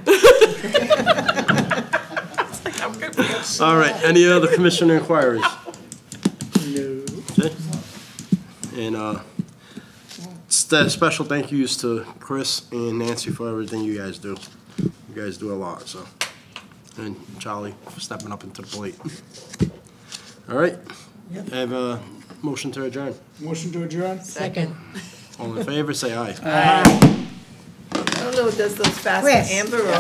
Speaker 2: All right, any other commissioner inquiries? No. Okay. And special thank yous to Chris and Nancy for everything you guys do. You guys do a lot, so. And Charlie for stepping up into the plate. All right, I have a motion to adjourn.
Speaker 8: Motion to adjourn?
Speaker 1: Second.
Speaker 2: All in favor, say aye.
Speaker 6: I don't know, does those fast
Speaker 1: Chris.
Speaker 6: Amber or?